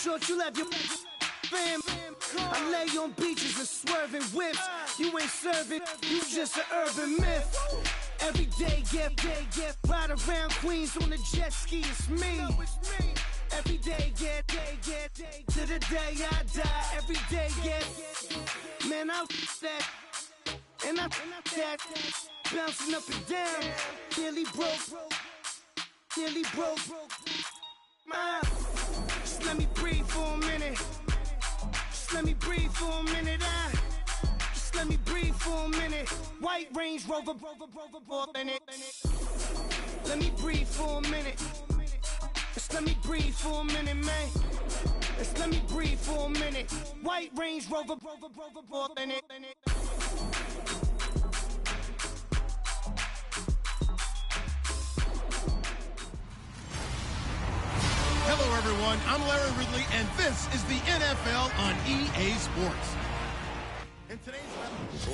short, you left your fam. I lay on beaches and swerving whips. You ain't serving, you just an urban myth. Every day, get ride around Queens on a jet ski, it's me. Every day, get to the day I die. Every day, get, man, I that, and I that, bouncing up and down, nearly broke. Just let me breathe for a minute. Just let me breathe for a minute. Just let me breathe for a minute. White Range Rover, in it. Let me breathe for a minute. Just let me breathe for a minute, man. Just let me breathe for a minute. White Range Rover, in it. Hello, everyone. I'm Larry Ridley, and this is the NFL on EA Sports. In today's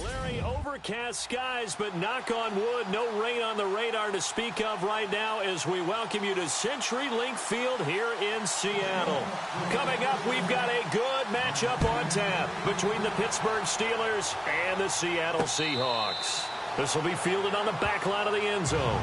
Larry, overcast skies, but knock on wood, no rain on the radar to speak of right now as we welcome you to CenturyLink Field here in Seattle. Coming up, we've got a good matchup on tap between the Pittsburgh Steelers and the Seattle Seahawks. This will be fielded on the back line of the end zone.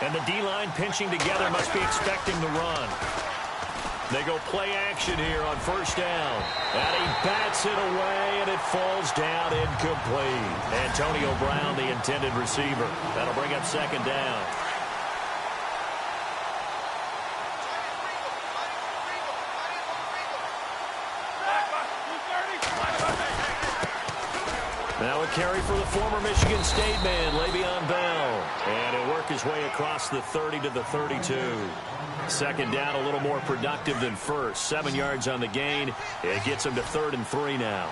And the D-line pinching together must be expecting the run. They go play action here on first down. And he bats it away, and it falls down incomplete. Antonio Brown, the intended receiver. That'll bring up second down. Now a carry for the former Michigan State man, Le'Veon Bell. And he'll work his way across the 30 to the 32. Second down, a little more productive than first. 7 yards on the gain. It gets him to 3rd and 3 now.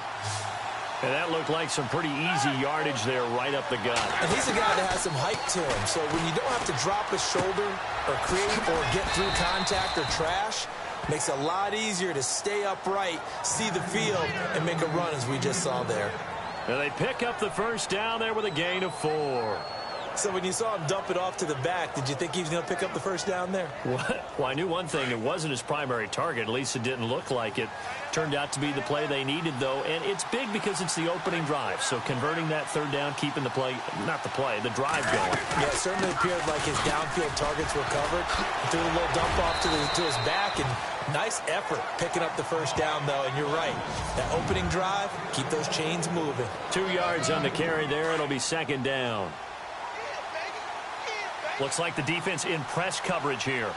And that looked like some pretty easy yardage there right up the gut. And he's a guy that has some height to him. So when you don't have to drop a shoulder or create or get through contact or trash, makes it a lot easier to stay upright, see the field, and make a run as we just saw there. And they pick up the first down there with a gain of 4. So when you saw him dump it off to the back, did you think he was going to pick up the first down there? Well, I knew one thing. It wasn't his primary target. At least it didn't look like it. Turned out to be the play they needed, though. And it's big because it's the opening drive. So converting that third down, keeping the play, not the play, the drive going. Yeah, it certainly appeared like his downfield targets were covered. He threw a little dump off to his back, and nice effort picking up the first down, though. And you're right. That opening drive, keep those chains moving. 2 yards on the carry there. It'll be second down. Looks like the defense in press coverage here.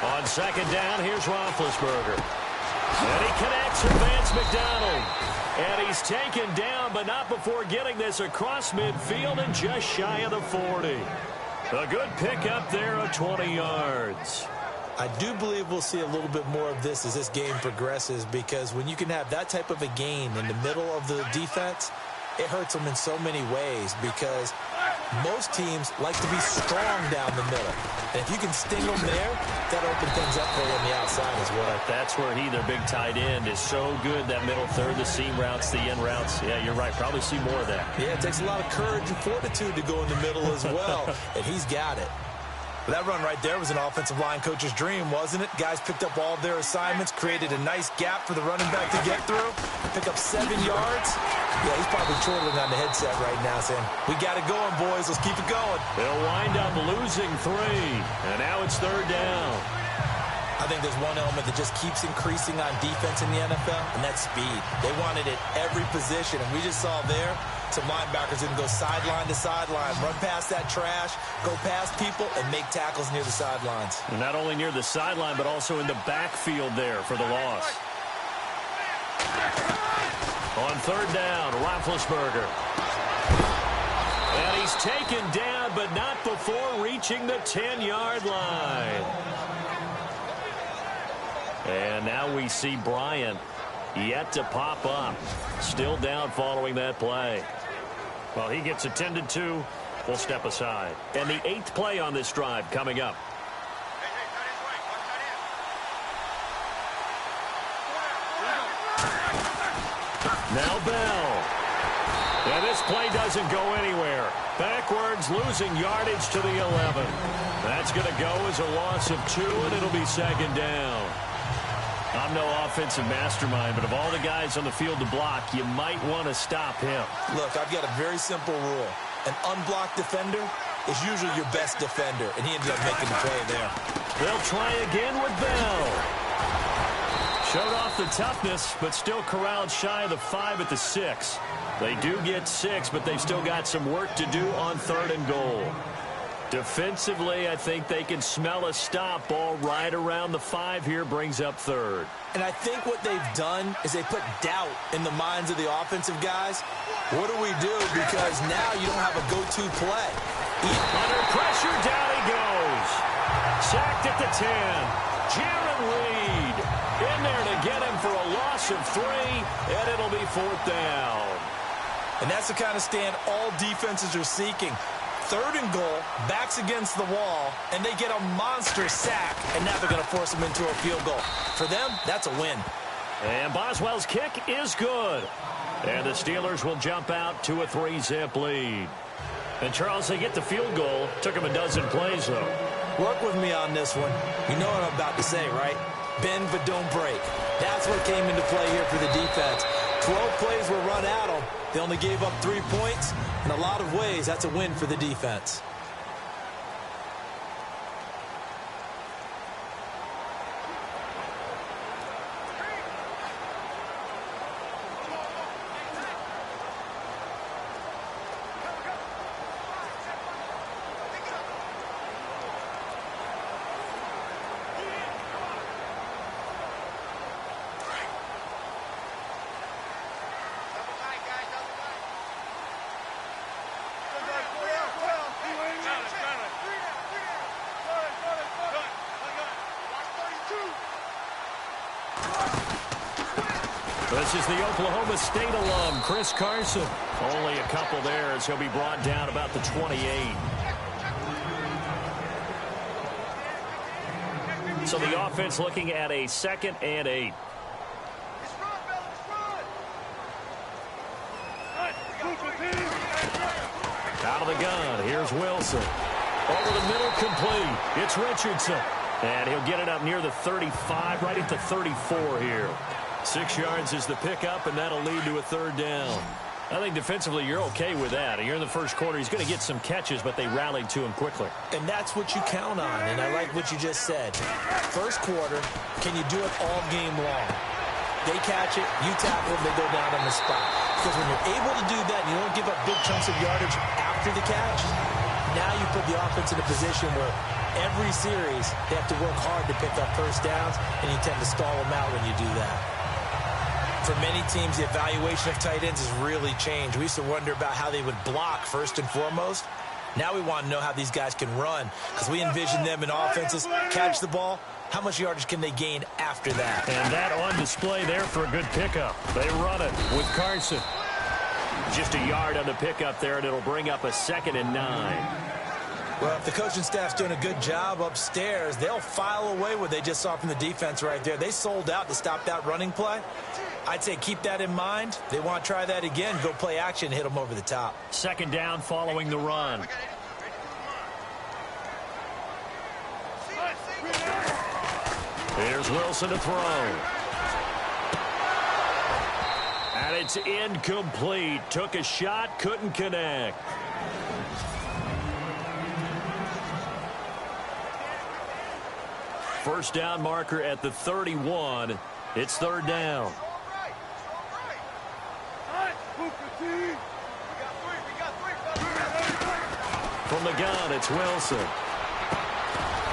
On second down, here's Roethlisberger. And he connects with Vance McDonald. And he's taken down, but not before getting this across midfield and just shy of the 40. A good pickup there of 20 yards. I do believe we'll see a little bit more of this as this game progresses, because when you can have that type of a gain in the middle of the defense, it hurts them in so many ways, because most teams like to be strong down the middle. And if you can sting them there, that opens things up for you on the outside as well. That's where their big tight end, is so good, that middle third, the seam routes, the in routes. Yeah, you're right. Probably see more of that. Yeah, it takes a lot of courage and fortitude to go in the middle as well, and he's got it. But that run right there was an offensive line coach's dream, wasn't it? Guys picked up all of their assignments, created a nice gap for the running back to get through, pick up 7 yards. Yeah, he's probably chortling on the headset right now saying, we got it going, boys. Let's keep it going. They'll wind up losing 3, and now it's third down. I think there's one element that just keeps increasing on defense in the NFL, and that's speed. They want it at every position, and we just saw there some linebackers who can go sideline to sideline, run past that trash, go past people, and make tackles near the sidelines. And not only near the sideline, but also in the backfield there for the loss. On third down, Roethlisberger. And he's taken down, but not before reaching the 10-yard line. And now we see Bryant yet to pop up. Still down following that play. Well, he gets attended to. We'll step aside. And the 8th play on this drive coming up. Now Bell. And this play doesn't go anywhere. Backwards, losing yardage to the 11. That's going to go as a loss of 2, and it'll be 2nd down. I'm no offensive mastermind, but of all the guys on the field to block, you might want to stop him. Look, I've got a very simple rule. An unblocked defender is usually your best defender, and he ended up making the play there. They'll try again with Bell. Showed off the toughness, but still corralled shy of the 5 at the 6. They do get 6, but they've still got some work to do on 3rd and goal. Defensively, I think they can smell a stop. Ball right around the 5 here, brings up 3rd. And I think what they've done is they put doubt in the minds of the offensive guys. What do we do? Because now you don't have a go-to play. Under pressure, down he goes. Sacked at the 10. Jaron Reed in there to get him for a loss of 3, and it'll be 4th down. And that's the kind of stand all defenses are seeking. 3rd and goal, backs against the wall, and they get a monster sack, and now they're going to force them into a field goal. For them, that's a win. And Boswell's kick is good. And the Steelers will jump out to a 3-zip lead. And, Charles, they get the field goal. Took them a dozen plays, though. Work with me on this one. You know what I'm about to say, right? Bend but don't break. That's what came into play here for the defense. 12 plays were run at them. They only gave up 3 points. In a lot of ways, that's a win for the defense. This is the Oklahoma State alum, Chris Carson. Only a couple there as he'll be brought down about the 28. So the offense looking at a 2nd and 8. Out of the gun, here's Wilson. Over the middle, complete. It's Richardson. And he'll get it up near the 35, right at the 34 here. 6 yards is the pickup, and that'll lead to a 3rd down. I think defensively you're okay with that. You're in the first quarter. He's going to get some catches, but they rallied to him quickly. And that's what you count on, and I like what you just said. First quarter, can you do it all game long? They catch it, you tackle them, they go down on the spot. Because when you're able to do that, and you don't give up big chunks of yardage after the catch, now you put the offense in a position where every series they have to work hard to pick up first downs, and you tend to stall them out when you do that. For many teams, the evaluation of tight ends has really changed. We used to wonder about how they would block first and foremost. Now we want to know how these guys can run, because we envision them in offenses catch the ball. How much yardage can they gain after that? And that on display there for a good pickup. They run it with Carson. Just a yard on the pickup there, and it'll bring up a 2nd and 9. Well, if the coaching staff's doing a good job upstairs, they'll file away what they just saw from the defense right there. They sold out to stop that running play. I'd say keep that in mind. They want to try that again, go play action, hit them over the top. 2nd down following the run. Here's Wilson to throw. And it's incomplete. Took a shot, couldn't connect. First down marker at the 31. It's 3rd down. From the gun, it's Wilson.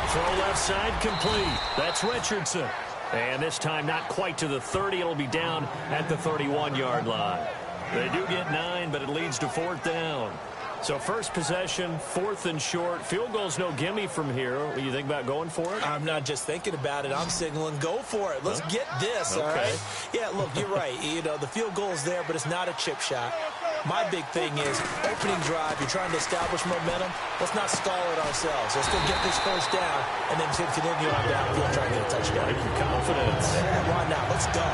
Throw left side, complete. That's Richardson. And this time not quite to the 30. It'll be down at the 31-yard line. They do get 9, but it leads to 4th down. So first possession, 4th and short. Field goal's no gimme from here. What do you think about going for it? I'm not just thinking about it. I'm signaling go for it. Let's get this, all right? Yeah, look, you're right. You know, the field goal is there, but it's not a chip shot. My big thing is opening drive. You're trying to establish momentum. Let's not stall it ourselves. Let's go get this first down and then continue on downfield trying to get a touchdown. Like your confidence. Yeah, why not? Let's go.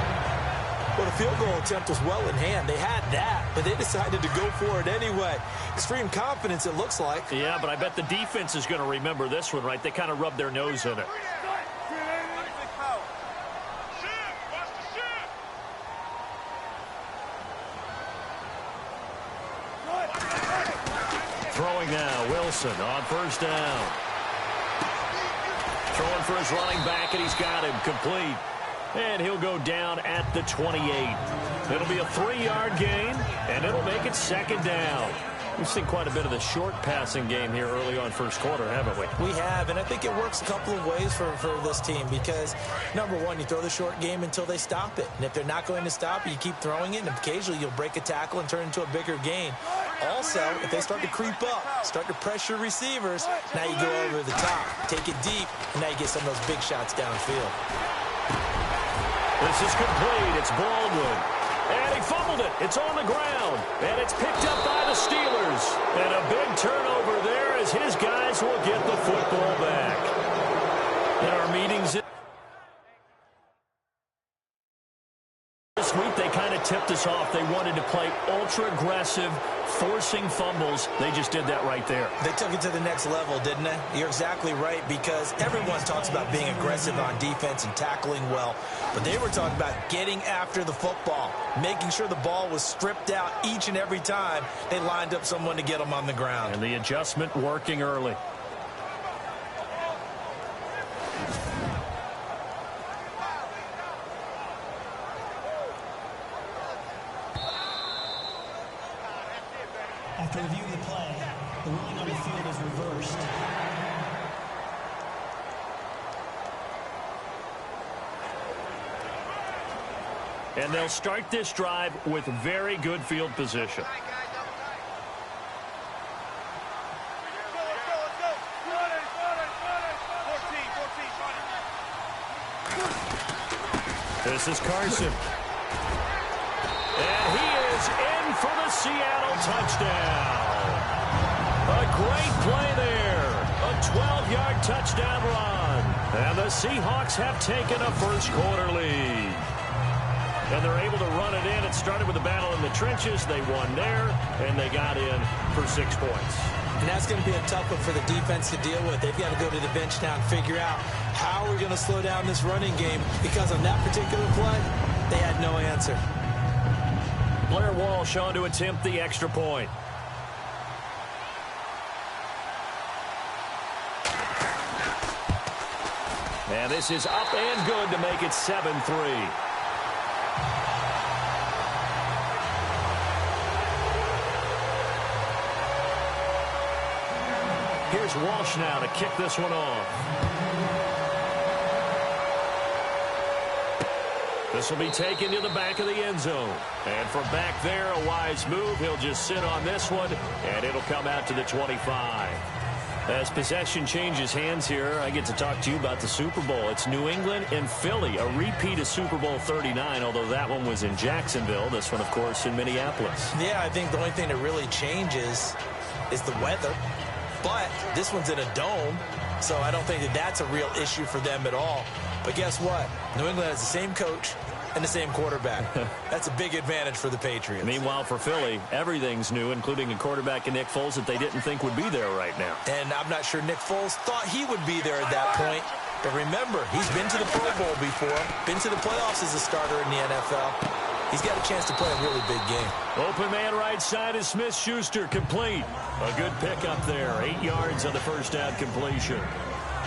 Well, the field goal attempt was well in hand. They had that, but they decided to go for it anyway. Extreme confidence, it looks like. Yeah, but I bet the defense is going to remember this one, right? They kind of rubbed their nose in it. Throwing now, Wilson on first down. Throwing for his running back, and he's got him complete. And he'll go down at the 28. It'll be a 3-yard gain, and it'll make it 2nd down. We've seen quite a bit of the short passing game here early on first quarter, haven't we? We have, and I think it works a couple of ways for this team because, number one, you throw the short game until they stop it. And if they're not going to stop it, you keep throwing it, and occasionally you'll break a tackle and turn into a bigger gain. Also, if they start to creep up, start to pressure receivers, now you go over the top, take it deep, and now you get some of those big shots downfield. This is complete. It's Baldwin. And he fumbled it. It's on the ground. And it's picked up by the Steelers. And a big turnover there as his guys will get the football back. In our meetings this week, they kind of tipped us off. They wanted to play ultra-aggressive, forcing fumbles. They just did that right there. They took it to the next level, didn't they? You're exactly right, because everyone talks about being aggressive on defense and tackling well, but they were talking about getting after the football, making sure the ball was stripped out each and every time they lined up someone to get them on the ground. And the adjustment working early. After reviewing the play, the ruling on the field is reversed. And they'll start this drive with very good field position. This is Carson. And he is in for the Seattle touchdown. A great play there. A 12-yard touchdown run. And the Seahawks have taken a first quarter lead. And they're able to run it in. It started with a battle in the trenches. They won there, and they got in for 6 points. And that's going to be a tough one for the defense to deal with. They've got to go to the bench now and figure out how we're going to slow down this running game, because on that particular play, they had no answer. Blair Walsh on to attempt the extra point. And this is up and good to make it 7-3. Here's Walsh now to kick this one off. This will be taken to the back of the end zone. And from back there, a wise move. He'll just sit on this one, and it'll come out to the 25. As possession changes hands here, I get to talk to you about the Super Bowl. It's New England and Philly, a repeat of Super Bowl 39, although that one was in Jacksonville. This one, of course, in Minneapolis. Yeah, I think the only thing that really changes is the weather. But this one's in a dome, so I don't think that that's a real issue for them at all. But guess what? New England has the same coach and the same quarterback. That's a big advantage for the Patriots. Meanwhile, for Philly, everything's new, including a quarterback in Nick Foles that they didn't think would be there right now. And I'm not sure Nick Foles thought he would be there at that point. But remember, he's been to the Pro Bowl before, been to the playoffs as a starter in the NFL. He's got a chance to play a really big game. Open man right side is Smith-Schuster, complete. A good pickup there, 8 yards on the first down completion.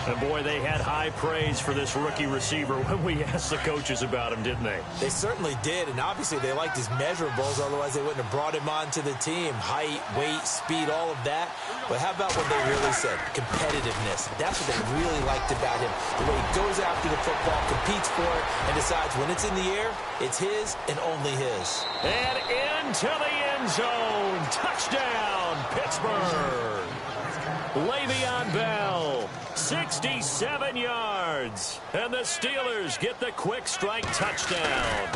And, boy, they had high praise for this rookie receiver when we asked the coaches about him, didn't they? They certainly did, and obviously they liked his measurables. Otherwise, they wouldn't have brought him onto the team. Height, weight, speed, all of that. But how about what they really said? Competitiveness. That's what they really liked about him. The way he goes after the football, competes for it, and decides when it's in the air, it's his and only his. And into the end zone. Touchdown, Pittsburgh. Le'Veon Bell, 67 yards. And the Steelers get the quick strike touchdown.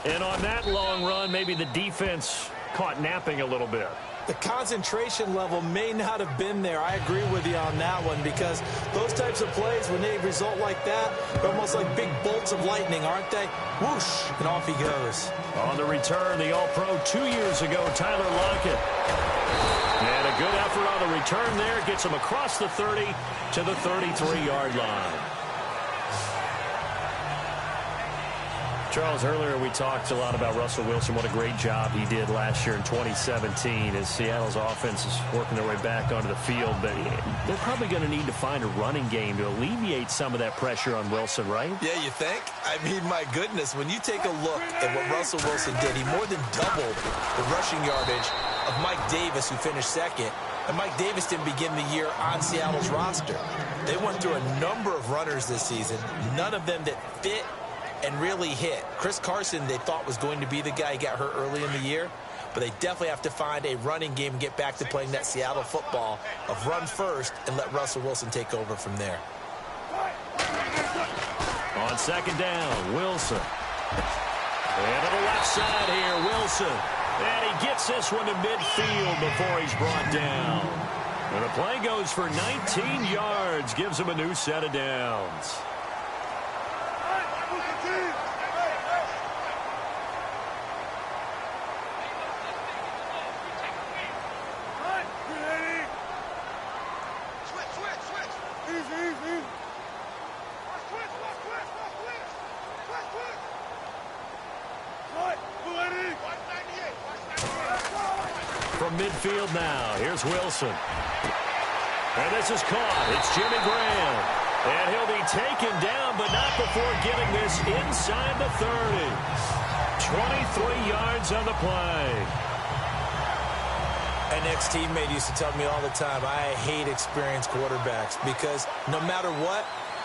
And on that long run, maybe the defense caught napping a little bit. The concentration level may not have been there. I agree with you on that one, because those types of plays, when they result like that, they're almost like big bolts of lightning, aren't they? Whoosh, and off he goes. On the return, the All-Pro 2 years ago, Tyler Lockett. And a good effort on the return there. Gets him across the 30 to the 33-yard line. Charles, earlier we talked a lot about Russell Wilson, what a great job he did last year in 2017 as Seattle's offense is working their way back onto the field. But they're probably going to need to find a running game to alleviate some of that pressure on Wilson, right? Yeah, you think? I mean, my goodness, when you take a look at what Russell Wilson did, he more than doubled the rushing yardage of Mike Davis, who finished second. And Mike Davis didn't begin the year on Seattle's roster. They went through a number of runners this season, none of them that fit and really hit. Chris Carson, they thought, was going to be the guy. He got hurt early in the year. But they definitely have to find a running game and get back to playing that Seattle football of run first and let Russell Wilson take over from there. On second down, Wilson. And to the left side here, Wilson. And he gets this one to midfield before he's brought down. And the play goes for 19 yards, gives him a new set of downs. From midfield now, here's Wilson. And this is caught. It's Jimmy Graham. And he'll be taken down, but not before getting this inside the 30. 23 yards on the play. An ex-teammate used to tell me all the time, I hate experienced quarterbacks because no matter what,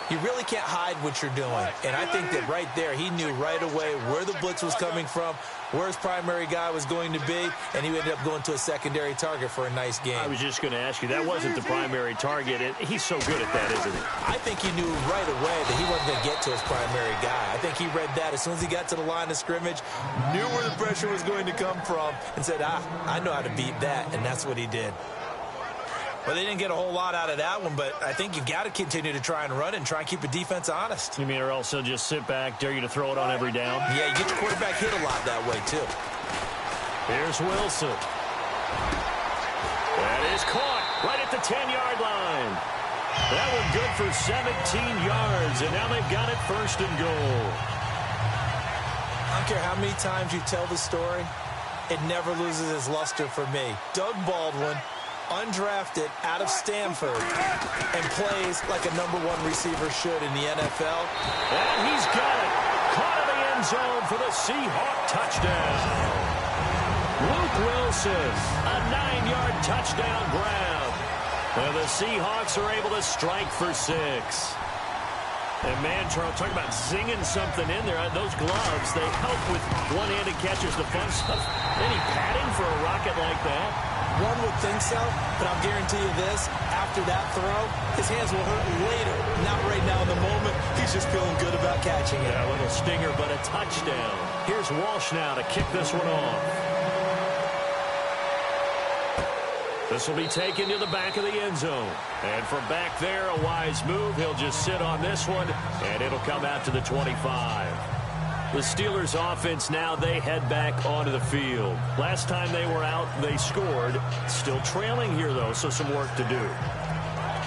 you really can't hide what you're doing. And I think that right there, he knew right away where the blitz was coming from, where his primary guy was going to be, and he ended up going to a secondary target for a nice game. I was just going to ask you, that wasn't the primary target. He's so good at that, isn't he? I think he knew right away that he wasn't going to get to his primary guy. I think he read that as soon as he got to the line of scrimmage, knew where the pressure was going to come from, and said, I know how to beat that, and that's what he did. Well, they didn't get a whole lot out of that one, but I think you've got to continue to try and run and try and keep the defense honest. You mean or else they'll just sit back, dare you to throw it on every down? Yeah, you get your quarterback hit a lot that way, too. Here's Wilson. That is caught right at the 10-yard line. That one good for 17 yards, and now they've got it first and goal. I don't care how many times you tell the story, it never loses its luster for me. Doug Baldwin, undrafted out of Stanford, and plays like a #1 receiver should in the NFL. And he's got it. Caught in the end zone for the Seahawk touchdown. Luke Wilson, a 9-yard touchdown grab. And the Seahawks are able to strike for 6. And, man, Charles, talk about zinging something in there. Those gloves, they help with one-handed catches, the fun stuff. Any padding for a rocket like that? One would think so, but I'll guarantee you this, after that throw, his hands will hurt later. Not right now in the moment. He's just feeling good about catching it. Yeah, a little stinger, but a touchdown. Here's Walsh now to kick this one off. This will be taken to the back of the end zone. And from back there, a wise move. He'll just sit on this one, and it'll come out to the 25. The Steelers offense now, they head back onto the field. Last time they were out, they scored. Still trailing here, though, so some work to do.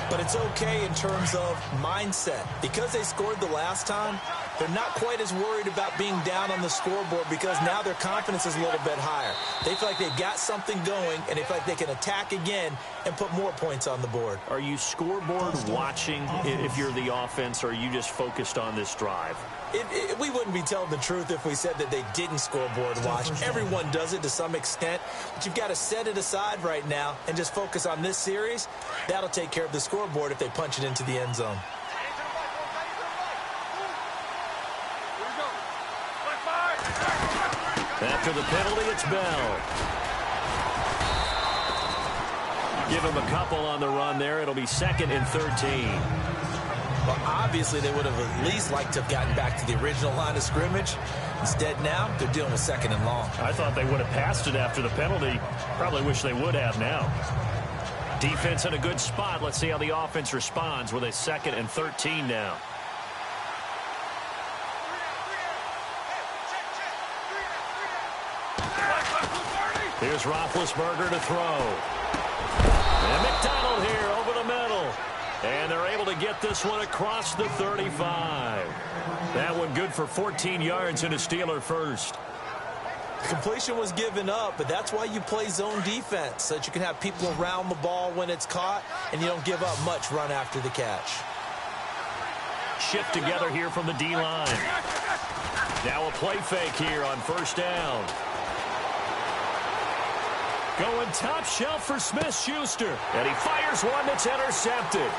But it's okay in terms of mindset. Because they scored the last time, they're not quite as worried about being down on the scoreboard because now their confidence is a little bit higher. They feel like they've got something going, and they feel like they can attack again and put more points on the board. Are you scoreboard watching if you're the offense, or are you just focused on this drive? We wouldn't be telling the truth if we said that they didn't scoreboard watch. Everyone does it to some extent, but you've got to set it aside right now and just focus on this series. That'll take care of the scoreboard if they punch it into the end zone. After the penalty, it's Bell. Give him a couple on the run there. It'll be 2nd and 13. Well, obviously, they would have at least liked to have gotten back to the original line of scrimmage. Instead, now, they're dealing with 2nd and long. I thought they would have passed it after the penalty. Probably wish they would have now. Defense in a good spot. Let's see how the offense responds with a 2nd and 13 now. Here's Roethlisberger to throw. And McDonald here over the middle. And they're able to get this one across the 35. That one good for 14 yards and a Steeler first. Completion was given up, but that's why you play zone defense, so that you can have people around the ball when it's caught, and you don't give up much run after the catch. Shift together here from the D-line. Now a play fake here on 1st down. Going top shelf for Smith-Schuster. And he fires one that's intercepted.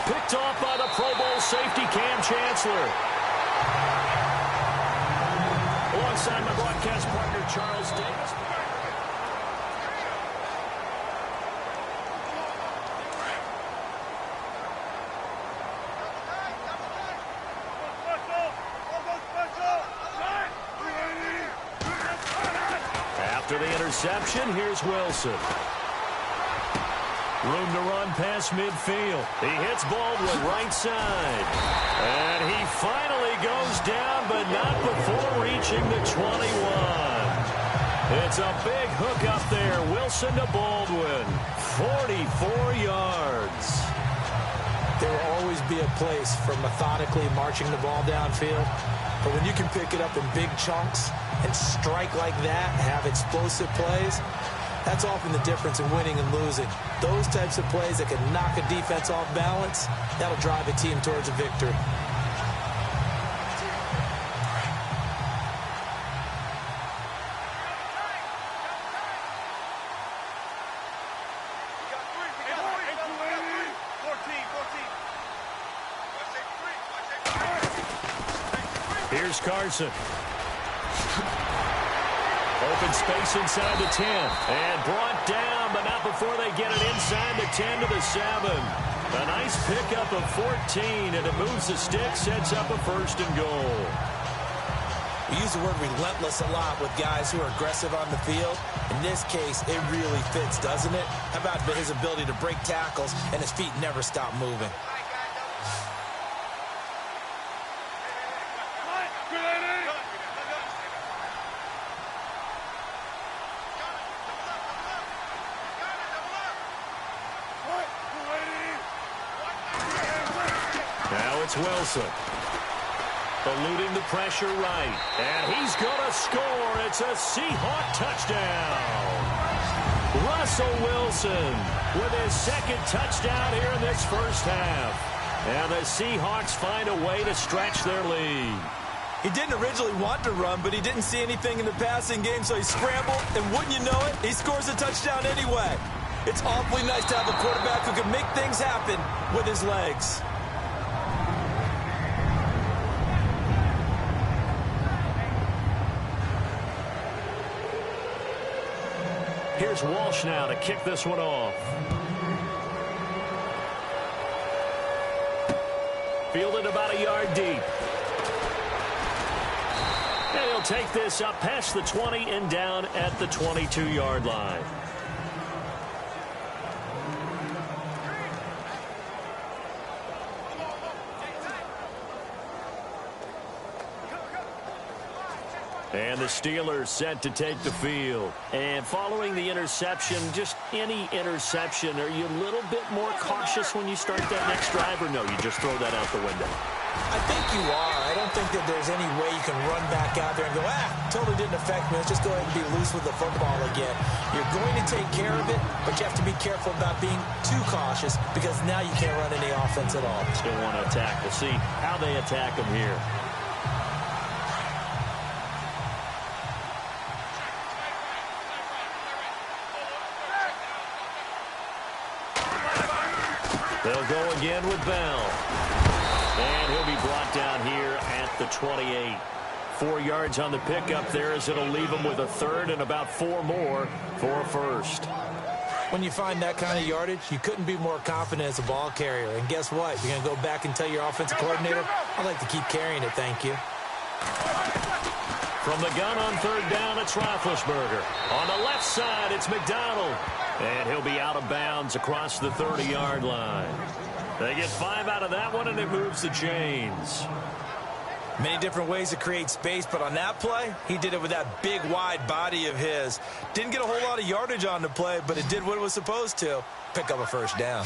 Picked off by the Pro Bowl safety Cam Chancellor. Alongside my broadcast partner, Charles Davis. After the interception, here's Wilson. Room to run past midfield. He hits Baldwin right side. And he finally goes down, but not before reaching the 21. It's a big hook up there. Wilson to Baldwin. 44 yards. There will always be a place for methodically marching the ball downfield. But when you can pick it up in big chunks and strike like that, have explosive plays, that's often the difference in winning and losing. Those types of plays that can knock a defense off balance, that'll drive a team towards a victory. Here's Carson. Open space inside the 10. And brought down, but not before they get it inside the 10 to the 7. A nice pickup of 14, and it moves the stick, sets up a 1st and goal. We use the word relentless a lot with guys who are aggressive on the field. In this case, it really fits, doesn't it? How about his ability to break tackles and his feet never stop moving? Now it's Wilson. Eluding the pressure right. And he's going to score. It's a Seahawk touchdown. Russell Wilson with his 2nd touchdown here in this 1st half. And the Seahawks find a way to stretch their lead. He didn't originally want to run, but he didn't see anything in the passing game, so he scrambled, and wouldn't you know it, he scores a touchdown anyway. It's awfully nice to have a quarterback who can make things happen with his legs. Here's Walsh now to kick this one off. Fielded about a yard deep. And he'll take this up past the 20 and down at the 22-yard line. And the Steelers set to take the field. And following the interception, just any interception, are you a little bit more cautious when you start that next drive, or no, you just throw that out the window? I think you are. I don't think that there's any way you can run back out there and go, totally didn't affect me. Let's just go ahead and be loose with the football again. You're going to take care of it, but you have to be careful about being too cautious because now you can't run any offense at all. Still want to attack. We'll see how they attack them here. They'll go again with Bell. And he'll be brought down here at the 28. 4 yards on the pickup there as it'll leave him with a third and about 4 more for a first. When you find that kind of yardage, you couldn't be more confident as a ball carrier. And guess what? You're going to go back and tell your offensive coordinator, I'd like to keep carrying it, thank you. From the gun on third down, it's Roethlisberger. On the left side, it's McDonald. And he'll be out of bounds across the 30-yard line. They get 5 out of that one, and it moves the chains. Many different ways to create space, but on that play, he did it with that big, wide body of his. Didn't get a whole lot of yardage on the play, but it did what it was supposed to. Pick up a first down.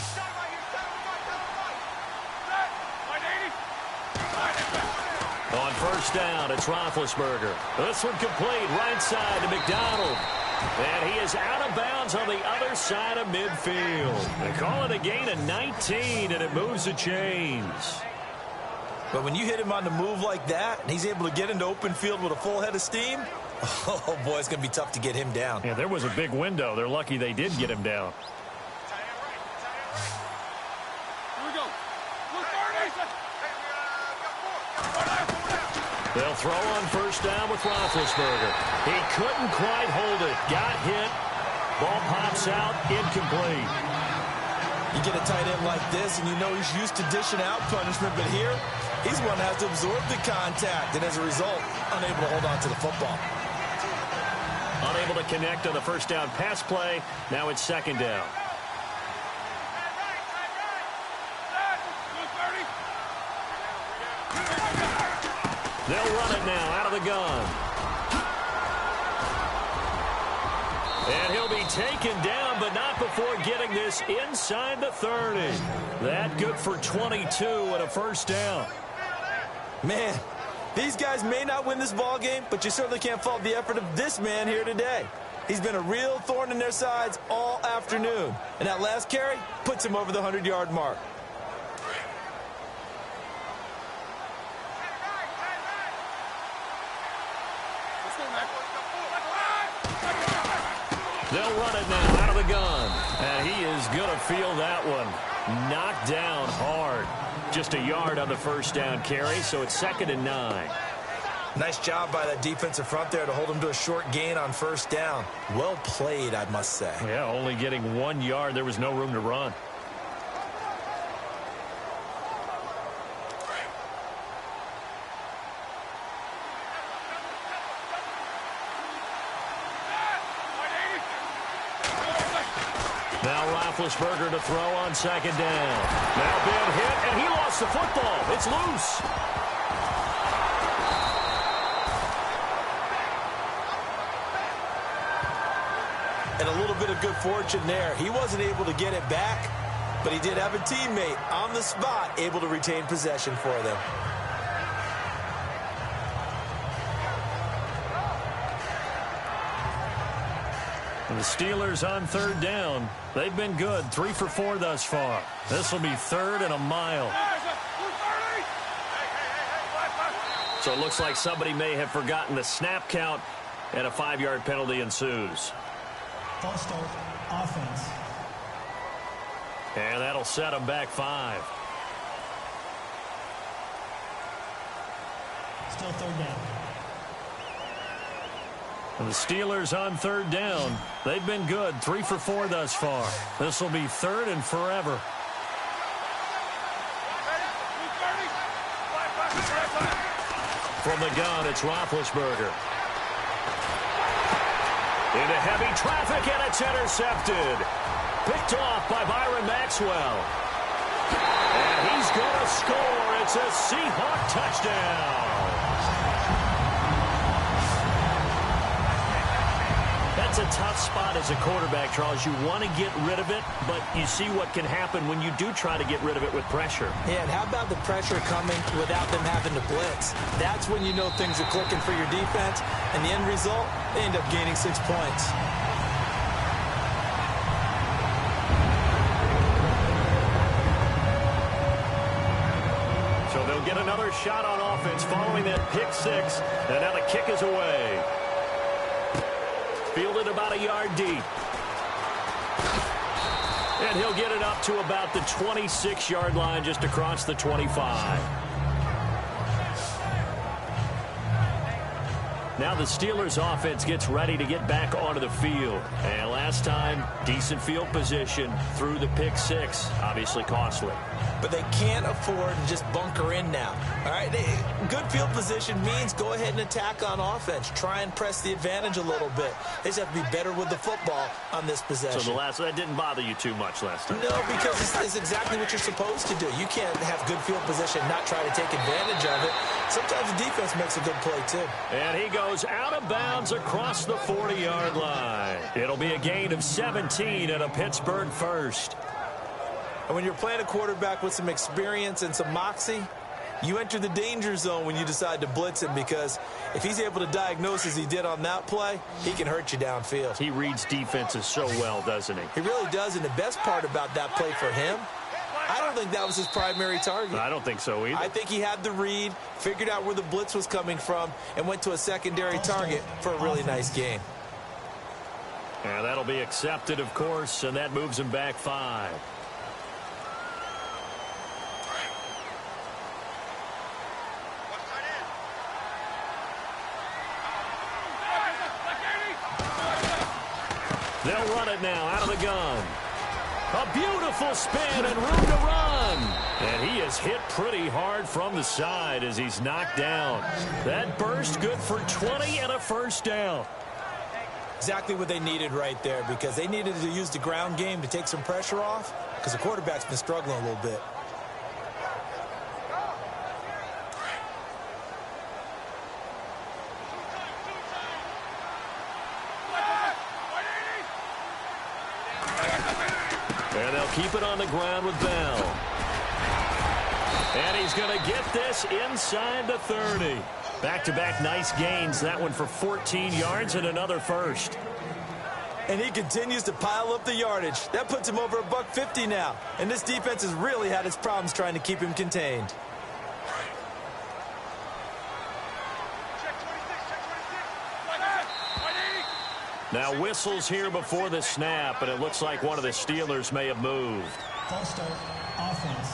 On first down, it's Roethlisberger. This one complete, right side to McDonald. And he is out of bounds on the other side of midfield. They call it a gain of 19, and it moves the chains. But when you hit him on the move like that, and he's able to get into open field with a full head of steam, oh, boy, it's going to be tough to get him down. Yeah, there was a big window. They're lucky they did get him down. They'll throw on first down with Roethlisberger. He couldn't quite hold it. Got hit. Ball pops out. Incomplete. You get a tight end like this, and you know he's used to dishing out punishment, but here, he's one that has to absorb the contact, and as a result, unable to hold on to the football. Unable to connect on the first down pass play. Now it's second down. They'll run it now out of the gun. And he'll be taken down, but not before getting this inside the 30. That good for 22 and a first down. Man, these guys may not win this ball game, but you certainly can't fault the effort of this man here today. He's been a real thorn in their sides all afternoon. And that last carry puts him over the 100-yard mark. They'll run it now out of the gun. And he is going to feel that one. Knocked down hard. Just a yard on the first down carry, so it's 2nd and 9. Nice job by that defensive front there to hold him to a short gain on first down. Well played, I must say. Yeah, only getting 1 yard. There was no room to run. Now Roethlisberger to throw on second down. Now been hit, and he lost the football. It's loose. And a little bit of good fortune there. He wasn't able to get it back, but he did have a teammate on the spot able to retain possession for them. And the Steelers on third down. They've been good, 3 for 4 thus far. This will be 3rd and a mile. So it looks like somebody may have forgotten the snap count, and a 5-yard penalty ensues. False start, offense. And that'll set them back 5. Still third down. And the Steelers on third down. They've been good, 3 for 4 thus far. This will be 3rd and forever. From the gun, it's Roethlisberger. Into heavy traffic, and it's intercepted. Picked off by Byron Maxwell. And he's going to score. It's a Seahawk touchdown. That That's a tough spot as a quarterback, Charles. You want to get rid of it, but you see what can happen when you do try to get rid of it with pressure. Yeah, and how about the pressure coming without them having to blitz? That's when you know things are clicking for your defense, and the end result, they end up gaining 6 points. So they'll get another shot on offense following that pick six, and now the kick is away. Fielded about a yard deep. And he'll get it up to about the 26-yard line, just across the 25. Now the Steelers offense gets ready to get back onto the field. And last time, decent field position through the pick six. Obviously costly. But they can't afford to just bunker in now. All right, good field position means go ahead and attack on offense. Try and press the advantage a little bit. They just have to be better with the football on this possession. So that didn't bother you too much last time? No, because it's exactly what you're supposed to do. You can't have good field position and not try to take advantage of it. Sometimes the defense makes a good play, too. And he goes out of bounds across the 40-yard line. It'll be a gain of 17 and a Pittsburgh first. And when you're playing a quarterback with some experience and some moxie, you enter the danger zone when you decide to blitz him, because if he's able to diagnose as he did on that play, he can hurt you downfield. He reads defenses so well, doesn't he? He really does, and the best part about that play for him, I don't think that was his primary target. I don't think so either. I think he had the read, figured out where the blitz was coming from, and went to a secondary target for a really nice gain. And that'll be accepted, of course, and that moves him back 5. They'll run it now out of the gun. A beautiful spin and room to run. And he is hit pretty hard from the side as he's knocked down. That burst good for 20 and a first down. Exactly what they needed right there, because they needed to use the ground game to take some pressure off, because the quarterback's been struggling a little bit. And they'll keep it on the ground with Bell. And he's going to get this inside the 30. Back-to-back nice gains. That one for 14 yards and another first. And he continues to pile up the yardage. That puts him over $150 now. And this defense has really had its problems trying to keep him contained. Now whistles here before the snap, and it looks like one of the Steelers may have moved. False start, offense.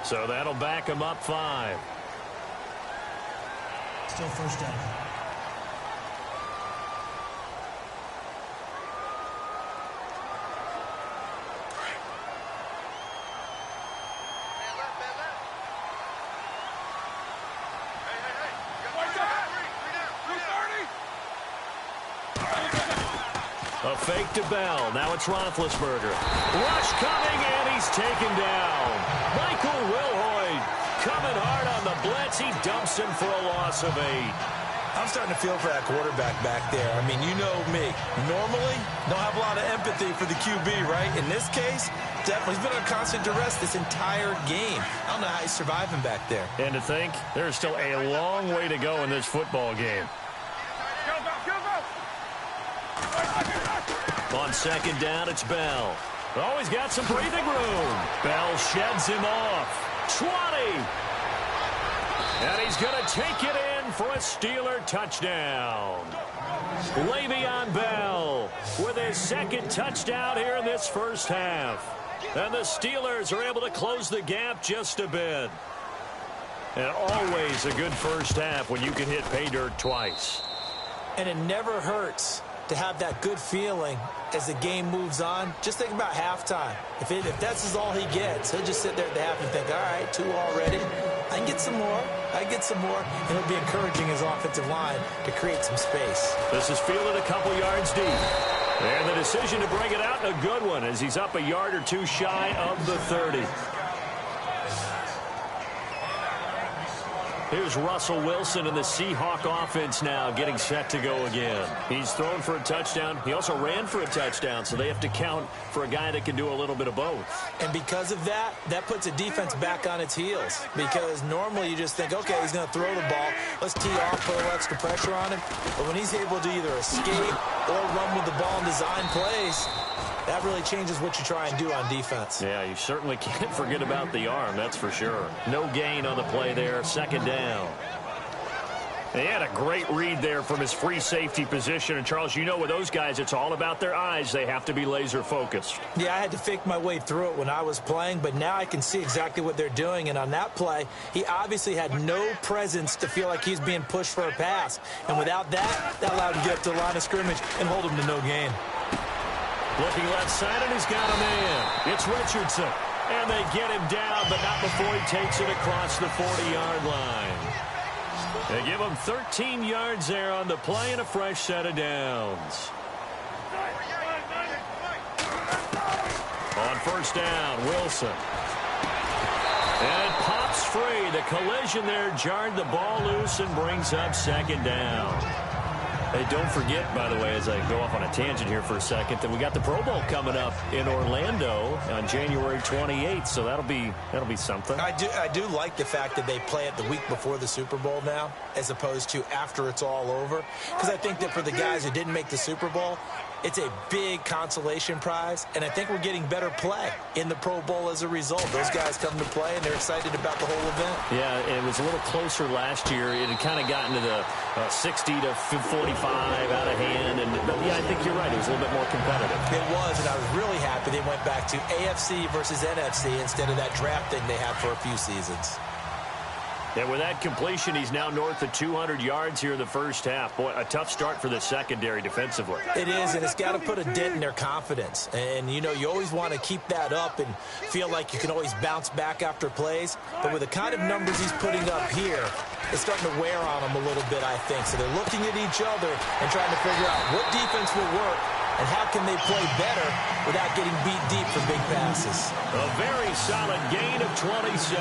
So that'll back him up 5. Still first down. A fake to Bell. Now it's Roethlisberger. Rush coming, and he's taken down. Michael Wilhoit coming hard on the blitz. He dumps him for a loss of 8. I'm starting to feel for that quarterback back there. I mean, you know me. Normally, don't have a lot of empathy for the QB, right? In this case, definitely. He's been on constant duress this entire game. I don't know how he's surviving back there. And to think, there's still a long way to go in this football game. On second down, it's Bell. Oh, he's got some breathing room. Bell sheds him off. 20. And he's going to take it in for a Steeler touchdown. Le'Veon Bell with his second touchdown here in this first half. And the Steelers are able to close the gap just a bit. And always a good first half when you can hit pay dirt twice. And it never hurts to have that good feeling as the game moves on. Just think about halftime. If that's all he gets, he'll just sit there at the half and think, all right, 2 already. I can get some more. I get some more. And he'll be encouraging his offensive line to create some space. This is fielded a couple yards deep. And the decision to bring it out, a good one, as he's up a yard or 2 shy of the 30. Here's Russell Wilson and the Seahawk offense now getting set to go again. He's thrown for a touchdown. He also ran for a touchdown, so they have to count for a guy that can do a little bit of both. And because of that, that puts a defense back on its heels. Because normally you just think, okay, he's going to throw the ball. Let's tee off, put a little extra pressure on him. But when he's able to either escape or run with the ball and design plays, that really changes what you try and do on defense. Yeah, you certainly can't forget about the arm, that's for sure. No gain on the play there, second down. He had a great read there from his free safety position. And, Charles, you know with those guys, it's all about their eyes. They have to be laser focused. Yeah, I had to fake my way through it when I was playing, but now I can see exactly what they're doing. And on that play, he obviously had no presence to feel like he's being pushed for a pass. And without that, that allowed him to get up to the line of scrimmage and hold him to no gain. Looking left side, and he's got a man. It's Richardson. And they get him down, but not before he takes it across the 40-yard line. They give him 13 yards there on the play and a fresh set of downs. On first down, Wilson. And it pops free. The collision there jarred the ball loose and brings up second down. Hey, don't forget, by the way, as I go off on a tangent here for a second, that we got the Pro Bowl coming up in Orlando on January 28th, so that'll be something. I do like the fact that they play it the week before the Super Bowl now, as opposed to after it's all over, because I think that for the guys who didn't make the Super Bowl, it's a big consolation prize, and I think we're getting better play in the Pro Bowl as a result. Those guys come to play, and they're excited about the whole event. Yeah, it was a little closer last year. It had kind of gotten to the 60 to 45 out of hand, but yeah, I think you're right. It was a little bit more competitive. It was, and I was really happy they went back to AFC versus NFC instead of that draft thing they had for a few seasons. And with that completion, he's now north of 200 yards here in the first half. Boy, a tough start for the secondary defensively. It is, and it's got to put a dent in their confidence. And, you know, you always want to keep that up and feel like you can always bounce back after plays. But with the kind of numbers he's putting up here, it's starting to wear on them a little bit, I think. So they're looking at each other and trying to figure out what defense will work and how can they play better without getting beat deep for big passes. A very solid gain of 27.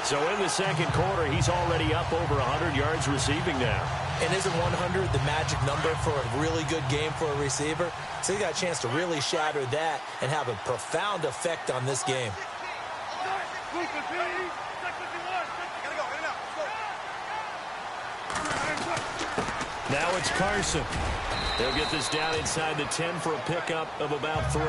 So in the second quarter, he's already up over 100 yards receiving now. And isn't 100 the magic number for a really good game for a receiver? So he got a chance to really shatter that and have a profound effect on this game. Now it's Carson. They'll get this down inside the 10 for a pickup of about 3.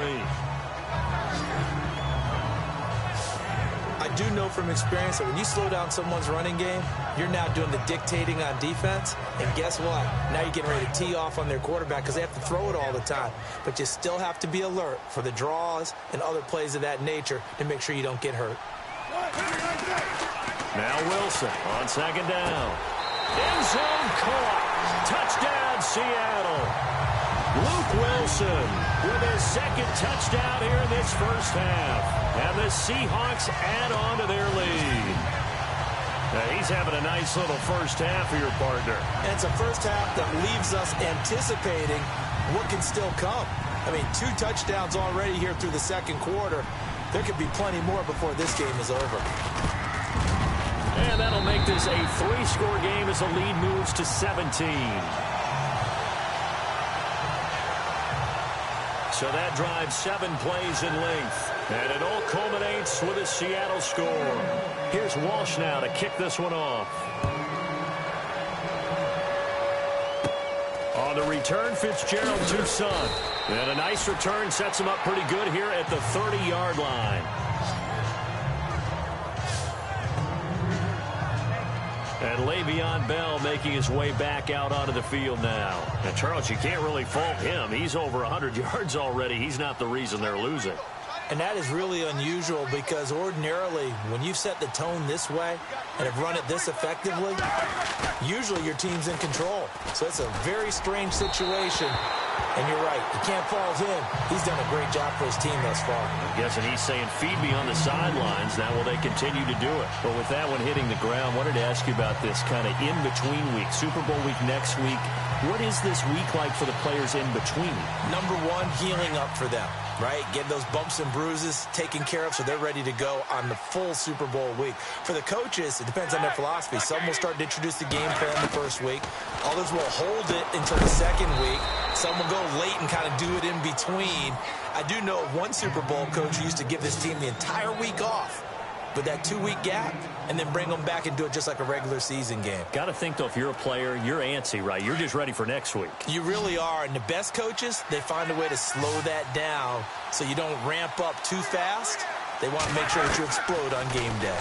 I do know from experience that when you slow down someone's running game, you're now doing the dictating on defense. And guess what? Now you're getting ready to tee off on their quarterback because they have to throw it all the time. But you still have to be alert for the draws and other plays of that nature to make sure you don't get hurt. Now Wilson on second down. End zone caught. Touchdown, Seattle. Luke Wilson with his second touchdown here in this first half. And the Seahawks add on to their lead. Now he's having a nice little first half for your partner. And it's a first half that leaves us anticipating what can still come. I mean, 2 touchdowns already here through the second quarter. There could be plenty more before this game is over. And that'll make this a 3-score game as the lead moves to 17. So that drives 7 plays in length. And it all culminates with a Seattle score. Here's Walsh now to kick this one off. On the return, Fitzgerald to Son. And a nice return sets him up pretty good here at the 30-yard line. And Le'Veon Bell making his way back out onto the field now. And, Charles, you can't really fault him. He's over 100 yards already. He's not the reason they're losing. And that is really unusual because ordinarily when you've set the tone this way and have run it this effectively, usually your team's in control. So it's a very strange situation. And you're right, you can't fault him. He's done a great job for his team thus far. I'm guessing he's saying, feed me on the sidelines. Now will they continue to do it? But with that one hitting the ground, I wanted to ask you about this kind of in-between week. Super Bowl week next week. What is this week like for the players in between? Number one, healing up for them. right? Get those bumps and bruises taken care of so they're ready to go on the full Super Bowl week. For the coaches, it depends on their philosophy. Some will start to introduce the game plan the first week. Others will hold it until the second week. Some will go late and kind of do it in between. I do know one Super Bowl coach who used to give this team the entire week off with that 2-week gap and then bring them back and do it just like a regular season game. Got to think, though, if you're a player, you're antsy, right? You're just ready for next week. You really are. And the best coaches, they find a way to slow that down so you don't ramp up too fast. They want to make sure that you explode on game day.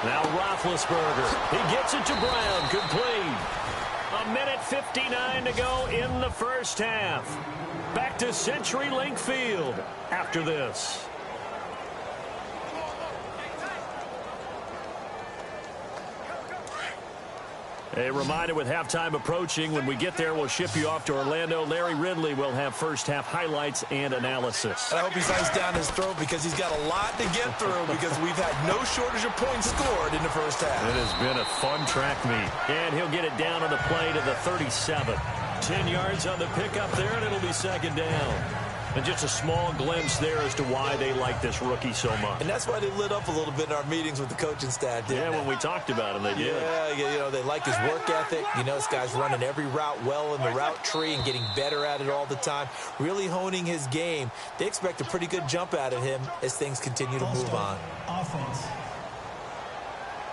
Now Roethlisberger. He gets it to Brown. Complete. 1:59 to go in the first half. Back to CenturyLink Field after this. A reminder, with halftime approaching, when we get there, we'll ship you off to Orlando. Larry Ridley will have first-half highlights and analysis. I hope he's ice down his throat because he's got a lot to get through because we've had no shortage of points scored in the first half. It has been a fun track meet. And he'll get it down on the play to the 37. 10 yards on the pickup there, and it'll be second down. And just a small glimpse there as to why they like this rookie so much. And that's why they lit up a little bit in our meetings with the coaching staff. Yeah, when we talked about him, they did. Yeah, you know, they like his work ethic. You know, this guy's running every route well in the route tree and getting better at it all the time, really honing his game. They expect a pretty good jump out of him as things continue to move on. Offense.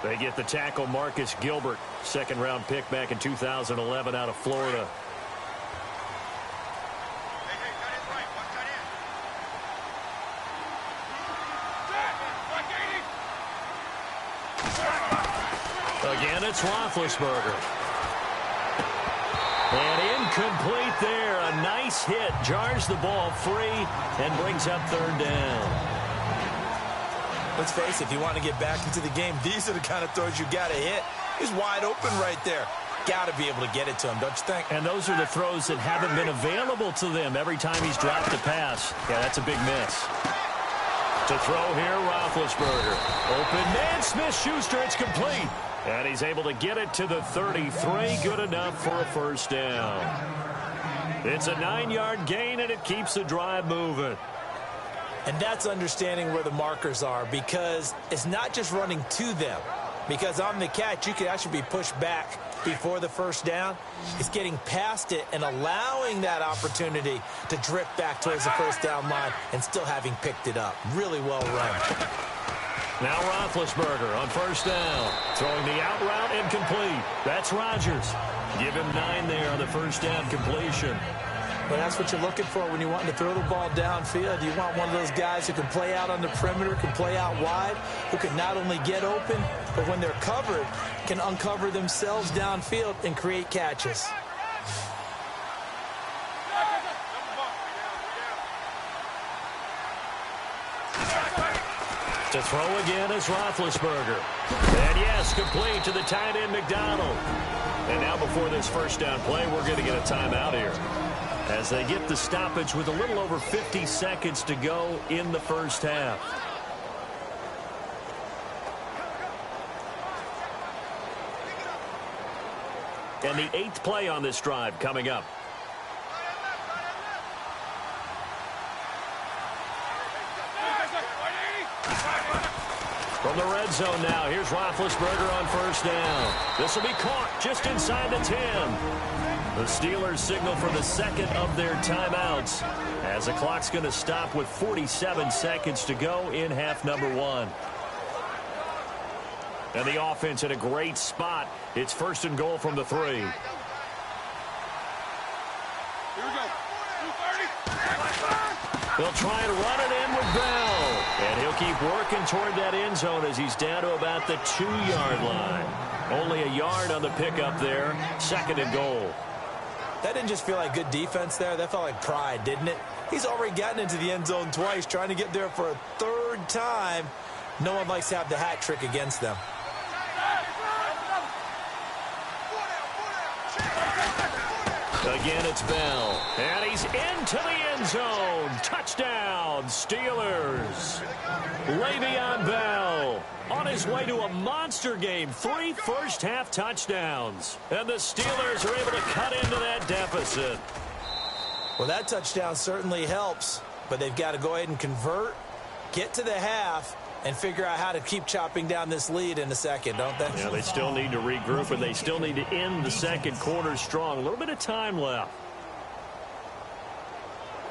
They get the tackle, Marcus Gilbert, second-round pick back in 2011 out of Florida. Again, it's Roethlisberger. And incomplete there. A nice hit. Jars the ball free and brings up third down. Let's face it, if you want to get back into the game, these are the kind of throws you got to hit. He's wide open right there. Got to be able to get it to him, don't you think? And those are the throws that haven't been available to them every time he's dropped a pass. Yeah, that's a big miss. To throw here, Roethlisberger. Open man, Smith-Schuster, it's complete. And he's able to get it to the 33. Good enough for a first down. It's a 9-yard gain, and it keeps the drive moving. And that's understanding where the markers are, because it's not just running to them. Because on the catch, you could actually be pushed back before the first down. It's getting past it and allowing that opportunity to drift back towards the first down line and still having picked it up. Really well run. Now Roethlisberger on first down. Throwing the out route incomplete. That's Rodgers. Give him 9 there on the first down completion. But that's what you're looking for when you want to throw the ball downfield. You want one of those guys who can play out on the perimeter, can play out wide, who can not only get open, but when they're covered, can uncover themselves downfield and create catches. To throw again is Roethlisberger. And yes, complete to the tight end McDonald. And now before this first down play, we're going to get a timeout here, as they get the stoppage with a little over 50 seconds to go in the first half. And the 8th play on this drive coming up. From the red zone now, here's Roethlisberger on first down. This will be caught just inside the 10. The Steelers signal for the second of their timeouts, as the clock's going to stop with 47 seconds to go in half number 1. And the offense in a great spot. It's first and goal from the 3. Here we go. 230. They'll try and run it in with Bell. And he'll keep working toward that end zone as he's down to about the 2-yard line. Only a yard on the pickup there. Second and goal. That didn't just feel like good defense there. That felt like pride, didn't it? He's already gotten into the end zone twice, trying to get there for a 3rd time. No one likes to have the hat trick against them. Again, it's Bell. And he's into the end zone. Touchdown, Steelers. Le'Veon Bell on his way to a monster game. 3 first-half touchdowns. And the Steelers are able to cut into that deficit. Well, that touchdown certainly helps. but they've got to go ahead and convert, get to the half, and figure out how to keep chopping down this lead in the second, don't they? Yeah, they still need to regroup, and they still need to end the second quarter strong. A little bit of time left.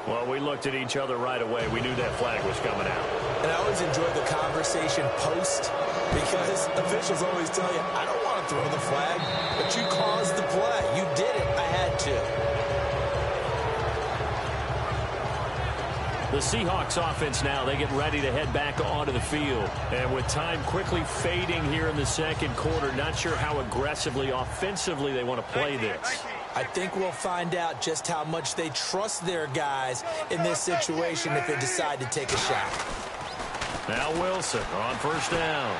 Well, we looked at each other right away. We knew that flag was coming out. And I always enjoy the conversation post, because officials always tell you, I don't want to throw the flag, but you caused the play. You did it. I had to. The Seahawks offense now, they get ready to head back onto the field. And with time quickly fading here in the second quarter, not sure how aggressively, offensively they want to play this. I think we'll find out just how much they trust their guys in this situation if they decide to take a shot. Now Wilson on first down.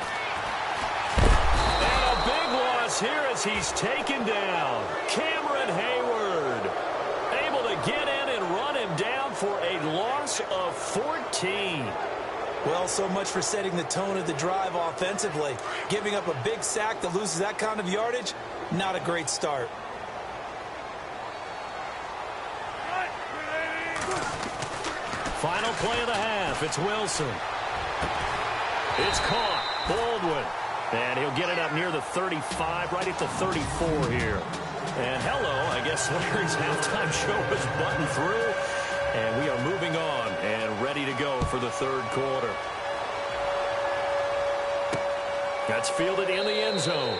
And a big loss here as he's taken down. Cameron Hayward able to get in and run him down for a loss of 14. Well, so much for setting the tone of the drive offensively. Giving up a big sack that loses that kind of yardage, not a great start. Final play of the half. It's Wilson. It's caught. Baldwin. And he'll get it up near the 35, right at the 34 here. And hello, I guess Larry's halftime show is buttoned through. And we are moving on and ready to go for the third quarter. That's fielded in the end zone.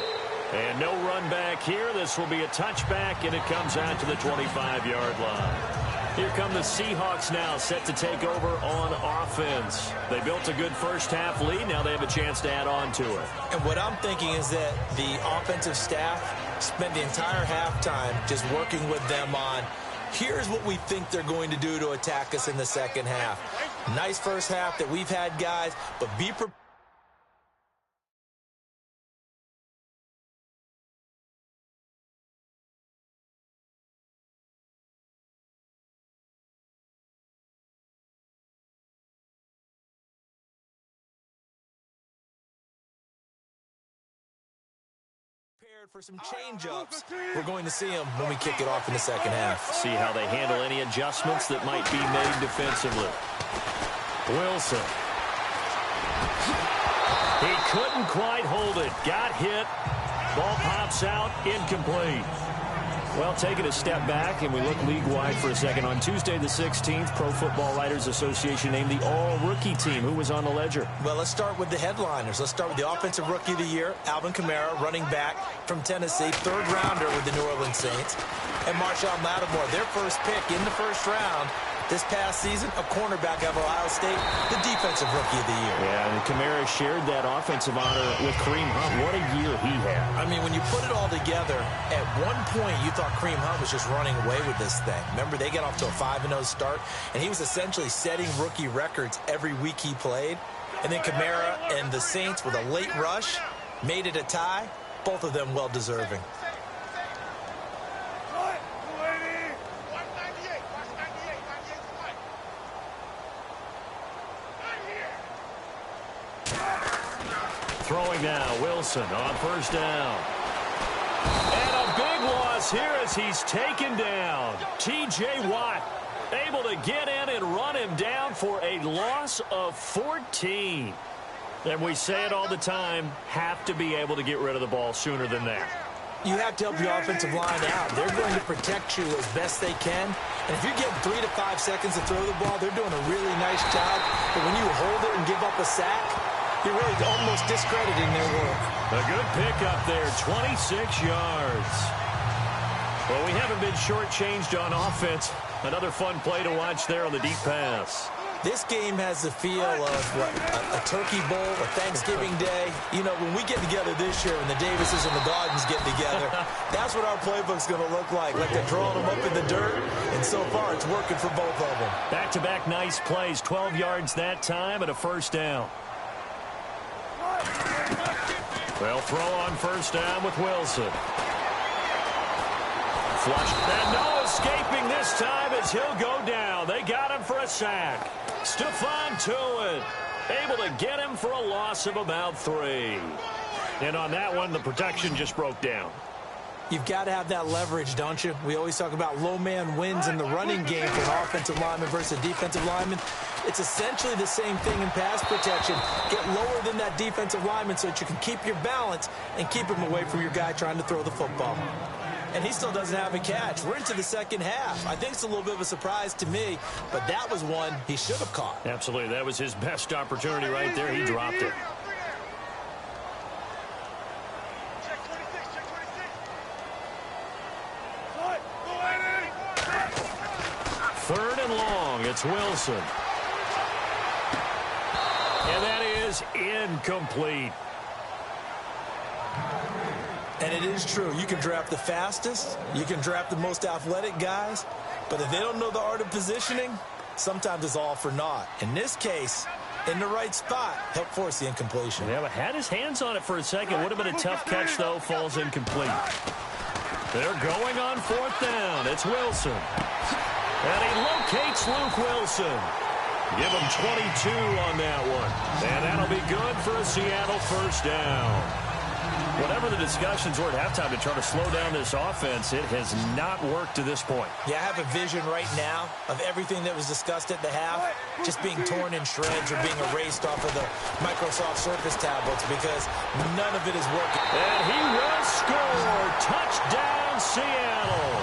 And no run back here. This will be a touchback, and it comes out to the 25-yard line. Here come the Seahawks now, set to take over on offense. They built a good first-half lead. Now they have a chance to add on to it. And what I'm thinking is that the offensive staff spent the entire halftime just working with them on, here's what we think they're going to do to attack us in the second half. Nice first half that we've had, guys, but be prepared. For some change-ups. We're going to see them when we kick it off in the second half. See how they handle any adjustments that might be made defensively. Wilson. He couldn't quite hold it. Got hit. Ball pops out. Incomplete. Well, taking a step back, and we look league-wide for a second. On Tuesday the 16th, Pro Football Writers Association named the all-rookie team. Who was on the ledger? Well, let's start with the headliners. Let's start with the Offensive Rookie of the Year, Alvin Kamara, running back from Tennessee, third-rounder with the New Orleans Saints. And Marshawn Lattimore, their first pick in the first round. This past season, a cornerback out of Ohio State, the Defensive Rookie of the Year. Yeah, and Kamara shared that offensive honor with Kareem Hunt. What a year he had. I mean, when you put it all together, at one point you thought Kareem Hunt was just running away with this thing. Remember, they got off to a 5-0 start, and he was essentially setting rookie records every week he played. And then Kamara and the Saints with a late rush made it a tie. Both of them well-deserving. Throwing now, Wilson on first down. And a big loss here as he's taken down. T.J. Watt able to get in and run him down for a loss of 14. And we say it all the time, have to be able to get rid of the ball sooner than that. You have to help your offensive line out. They're going to protect you as best they can. And if you're getting 3 to 5 seconds to throw the ball, they're doing a really nice job. But when you hold it and give up a sack, you're really almost discrediting their work. A good pickup there, 26 yards. Well, we haven't been shortchanged on offense. Another fun play to watch there on the deep pass. This game has the feel of what, a Turkey Bowl, a Thanksgiving Day. You know, when we get together this year, when the Davises and the Gardens get together, that's what our playbook's going to look like they're drawing them up in the dirt, and so far it's working for both of them. Back-to-back nice plays, 12 yards that time and a first down. They'll throw on first down with Wilson. Flush. And no escaping this time as he'll go down. They got him for a sack. Stephon Tuitt able to get him for a loss of about 3. And on that one, the protection just broke down. You've got to have that leverage, don't you? We always talk about low man wins in the running game for an offensive lineman versus a defensive lineman. It's essentially the same thing in pass protection. Get lower than that defensive lineman so that you can keep your balance and keep him away from your guy trying to throw the football. And he still doesn't have a catch. We're into the second half. I think it's a little bit of a surprise to me, but that was one he should have caught. Absolutely. That was his best opportunity right there. He dropped it. Third and long. It's Wilson. And that is incomplete. And it is true. You can draft the fastest. You can draft the most athletic guys. But if they don't know the art of positioning, sometimes it's all for naught. In this case, in the right spot, help force the incompletion. Yeah, but had his hands on it for a second. Would have been a tough catch, though. Falls incomplete. They're going on fourth down. It's Wilson. And he locates Luke Wilson. Give him 22 on that one. And that'll be good for a Seattle first down. Whatever the discussions were at halftime to try to slow down this offense, it has not worked to this point. Yeah, I have a vision right now of everything that was discussed at the half just being torn in shreds or being erased off of the Microsoft Surface tablets because none of it is working. And he will score. Touchdown, Seattle.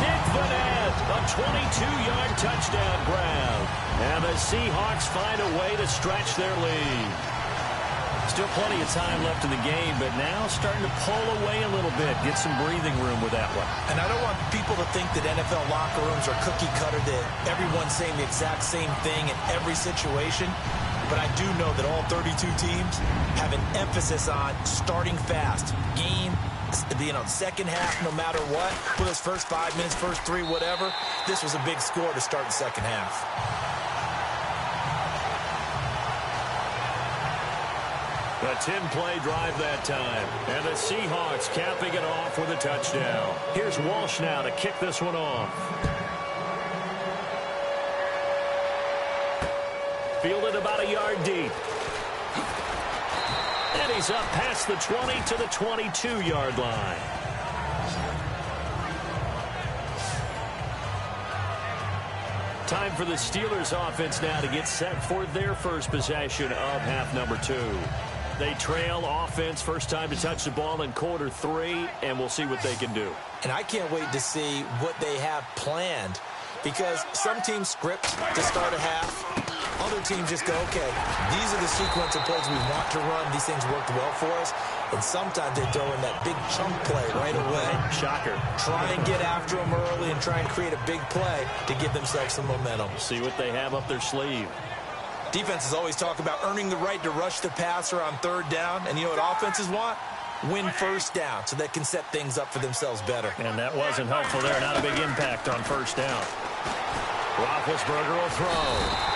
Nick Vanette, a 22-yard touchdown grab. And the Seahawks find a way to stretch their lead. Still plenty of time left in the game, but now starting to pull away a little bit. Get some breathing room with that one. And I don't want people to think that NFL locker rooms are cookie cutter, that everyone's saying the exact same thing in every situation. But I do know that all 32 teams have an emphasis on starting fast. Game, second half, no matter what. For those first 5 minutes, first 3, whatever. This was a big score to start the second half. A 10-play drive that time. And the Seahawks capping it off with a touchdown. Here's Walsh now to kick this one off. Fielded about a yard deep. And he's up past the 20 to the 22-yard line. Time for the Steelers offense now to get set for their first possession of half number 2. They trail offense, first time to touch the ball in quarter 3, and we'll see what they can do. And I can't wait to see what they have planned because some teams script to start a half. Other teams just go, okay, these are the sequence of plays we want to run. These things worked well for us. And sometimes they throw in that big chunk play right away. Shocker. Try and get after them early and try and create a big play to give themselves some momentum. See what they have up their sleeve. Defenses always talk about earning the right to rush the passer on third down. And you know what offenses want? Win first down so they can set things up for themselves better. And that wasn't helpful there. Not a big impact on first down. Roethlisberger will throw.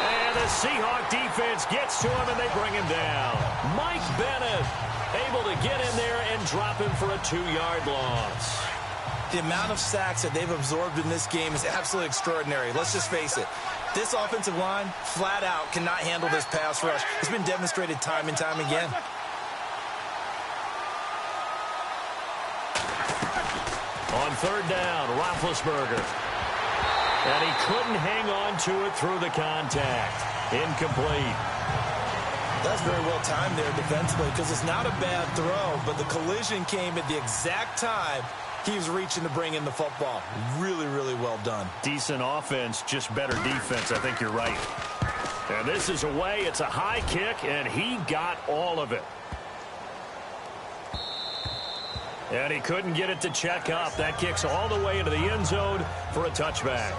And the Seahawk defense gets to him, and they bring him down. Mike Bennett able to get in there and drop him for a 2-yard loss. The amount of sacks that they've absorbed in this game is absolutely extraordinary. Let's just face it. This offensive line, flat out, cannot handle this pass rush. It's been demonstrated time and time again. On third down, Roethlisberger. And he couldn't hang on to it through the contact. Incomplete. That's very well timed there defensively because it's not a bad throw, but the collision came at the exact time he was reaching to bring in the football. Really, really well done. Decent offense, just better defense. I think you're right. And this is away. It's a high kick, and he got all of it. And he couldn't get it to check up. That kicks all the way into the end zone for a touchback.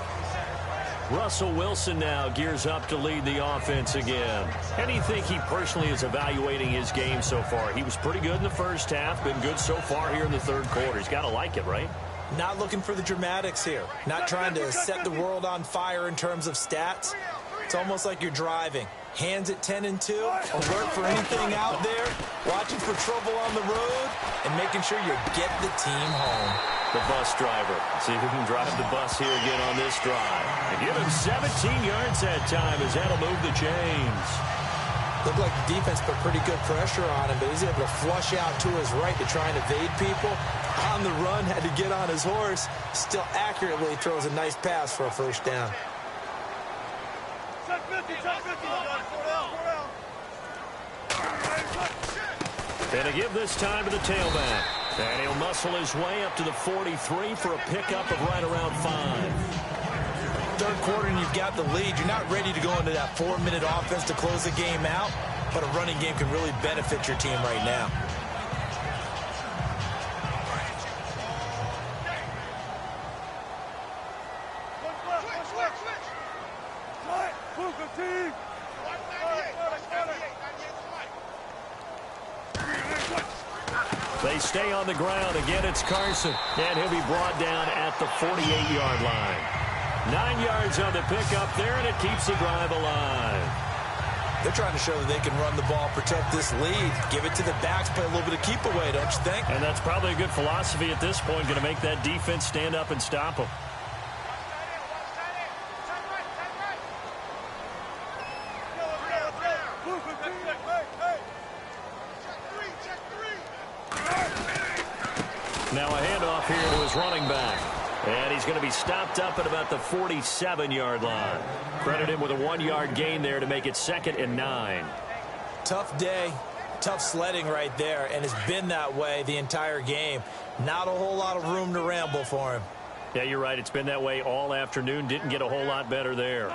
Russell Wilson now gears up to lead the offense again. How do you think he personally is evaluating his game so far? He was pretty good in the first half, been good so far here in the third quarter. He's got to like it, right? Not looking for the dramatics here. Not trying to set the world on fire in terms of stats. It's almost like you're driving. Hands at 10 and 2, alert for anything out there, watching for trouble on the road, and making sure you get the team home. The bus driver. See if we can drive the bus here again on this drive. And give him 17 yards that time as that'll move the chains. Looked like the defense put pretty good pressure on him, but he's able to flush out to his right to try and evade people. on the run, had to get on his horse, still accurately throws a nice pass for a first down. And to give this time to the tailback. And he'll muscle his way up to the 43 for a pickup of right around 5. Third quarter and you've got the lead. You're not ready to go into that 4-minute offense to close the game out, but a running game can really benefit your team right now. They stay on the ground. Again, it's Carson. And he'll be brought down at the 48-yard line. 9 yards on the pickup there, and it keeps the drive alive. They're trying to show that they can run the ball, protect this lead, give it to the backs, play a little bit of keep away, don't you think? And that's probably a good philosophy at this point, going to make that defense stand up and stop them. Now a handoff here to his running back. And he's going to be stopped up at about the 47-yard line. Credit him with a 1-yard gain there to make it 2nd and 9. Tough day, tough sledding right there, and it's been that way the entire game. Not a whole lot of room to ramble for him. Yeah, you're right. It's been that way all afternoon. Didn't get a whole lot better there.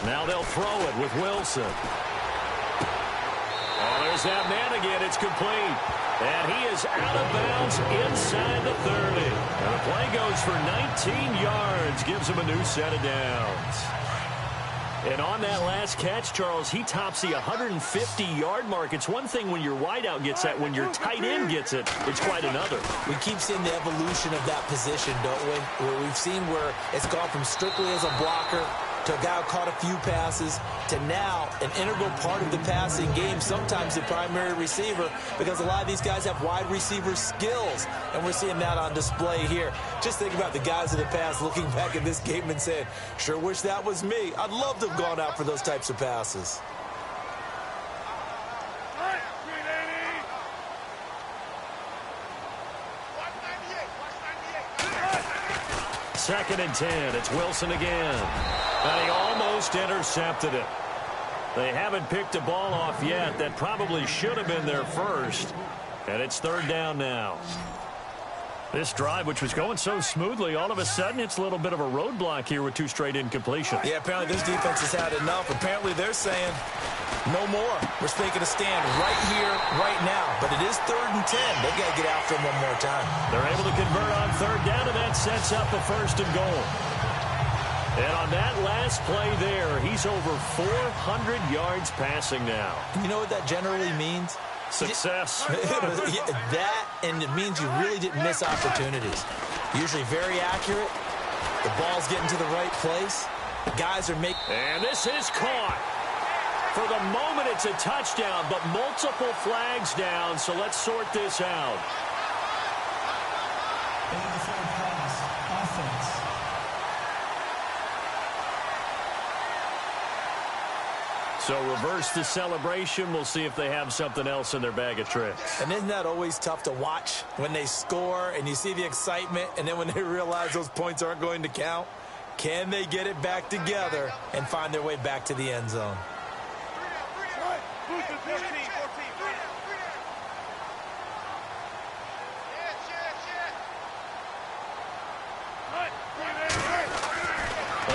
Now they'll throw it with Wilson. Oh, there's that man again. It's complete. And he is out of bounds inside the 30. And the play goes for 19 yards. Gives him a new set of downs. And on that last catch, Charles, he tops the 150-yard mark. It's one thing when your wideout gets that. When your tight end gets it, it's quite another. We keep seeing the evolution of that position, don't we? Where we've seen where it's gone from strictly as a blocker to a guy who caught a few passes, to now an integral part of the passing game, sometimes the primary receiver, because a lot of these guys have wide receiver skills, and we're seeing that on display here. Just think about the guys of the past looking back at this game and saying, sure wish that was me. I'd love to have gone out for those types of passes. Second and 10. It's Wilson again. And he almost intercepted it. They haven't picked a ball off yet. That probably should have been their first. And it's 3rd down now. This drive, which was going so smoothly, all of a sudden it's a little bit of a roadblock here with 2 straight incompletions. Yeah, apparently this defense has had enough. Apparently they're saying no more. We're taking a stand right here, right now. But it is 3rd and 10. They've got to get after him one more time. They're able to convert on 3rd down, and that sets up a 1st and goal. And on that last play there, he's over 400 yards passing now. You know what that generally means? Success. That, and it means you really didn't miss opportunities. Usually very accurate. The ball's getting to the right place. The guys are making... And this is caught. For the moment, it's a touchdown, but multiple flags down, so let's sort this out. Pass, offense. So reverse the celebration. We'll see if they have something else in their bag of tricks. And isn't that always tough to watch when they score and you see the excitement, and then when they realize those points aren't going to count? Can they get it back together and find their way back to the end zone?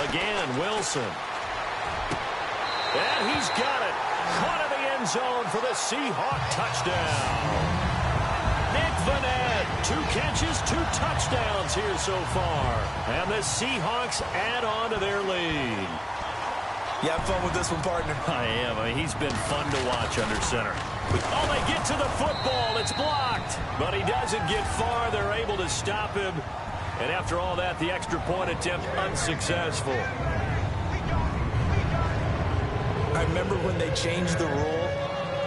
Again, Wilson. And he's got it. Caught in the end zone for the Seahawk touchdown. Nick Vanette, 2 catches, 2 touchdowns here so far. And the Seahawks add on to their lead. You have fun with this one, partner? I am. I mean, he's been fun to watch under center. Oh, they get to the football. It's blocked. But he doesn't get far. They're able to stop him. And after all that, the extra point attempt unsuccessful. I remember when they changed the rule,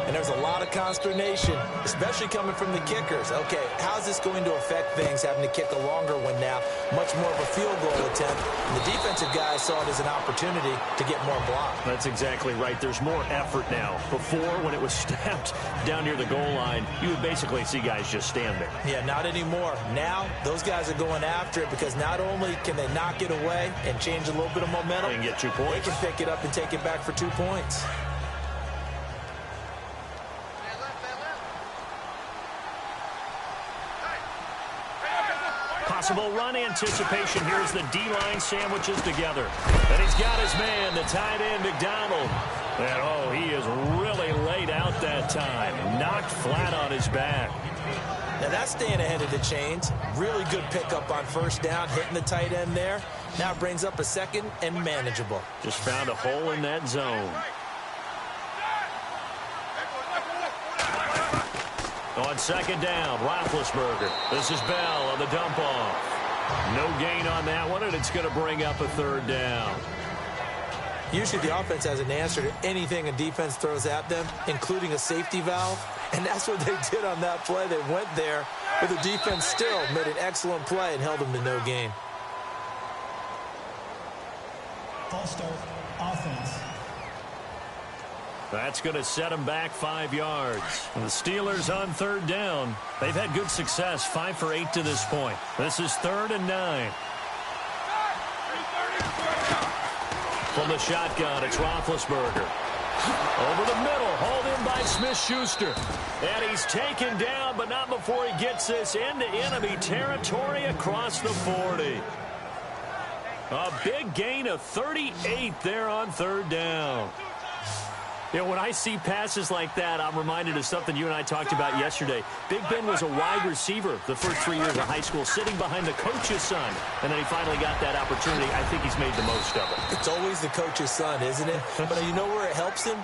and and there's a lot of consternation, especially coming from the kickers. Okay, how's this going to affect things, having to kick a longer one now, much more of a field goal attempt? And the defensive guys saw it as an opportunity to get more block. That's exactly right. There's more effort now. Before, when it was snapped down near the goal line, you would basically see guys just stand there. Yeah, not anymore. Now, those guys are going after it because not only can they knock it away and change a little bit of momentum, and get 2 points. They can pick it up and take it back for 2 points. Possible run anticipation here as the D-line sandwiches together. And he's got his man, the tight end, McDonald. And, oh, he is really laid out that time. Knocked flat on his back. Now, that's staying ahead of the chains. Really good pickup on first down, hitting the tight end there. Now it brings up a second and manageable. Just found a hole in that zone. On second down, Roethlisberger. This is Bell on the dump off. No gain on that one, and it's going to bring up a third down. Usually the offense has an answer to anything a defense throws at them, including a safety valve. And that's what they did on that play. They went there, but the defense still made an excellent play and held them to no gain. False start, offense. That's going to set them back 5 yards. And the Steelers on third down. They've had good success, 5 for 8 to this point. This is 3rd and 9. From the shotgun, it's Roethlisberger. Over the middle, hauled in by Smith-Schuster. And he's taken down, but not before he gets this into enemy territory across the 40. A big gain of 38 there on third down. You know, when I see passes like that, I'm reminded of something you and I talked about yesterday. Big Ben was a wide receiver the first 3 years of high school, sitting behind the coach's son. And then he finally got that opportunity. I think he's made the most of it. It's always the coach's son, isn't it? But you know where it helps him?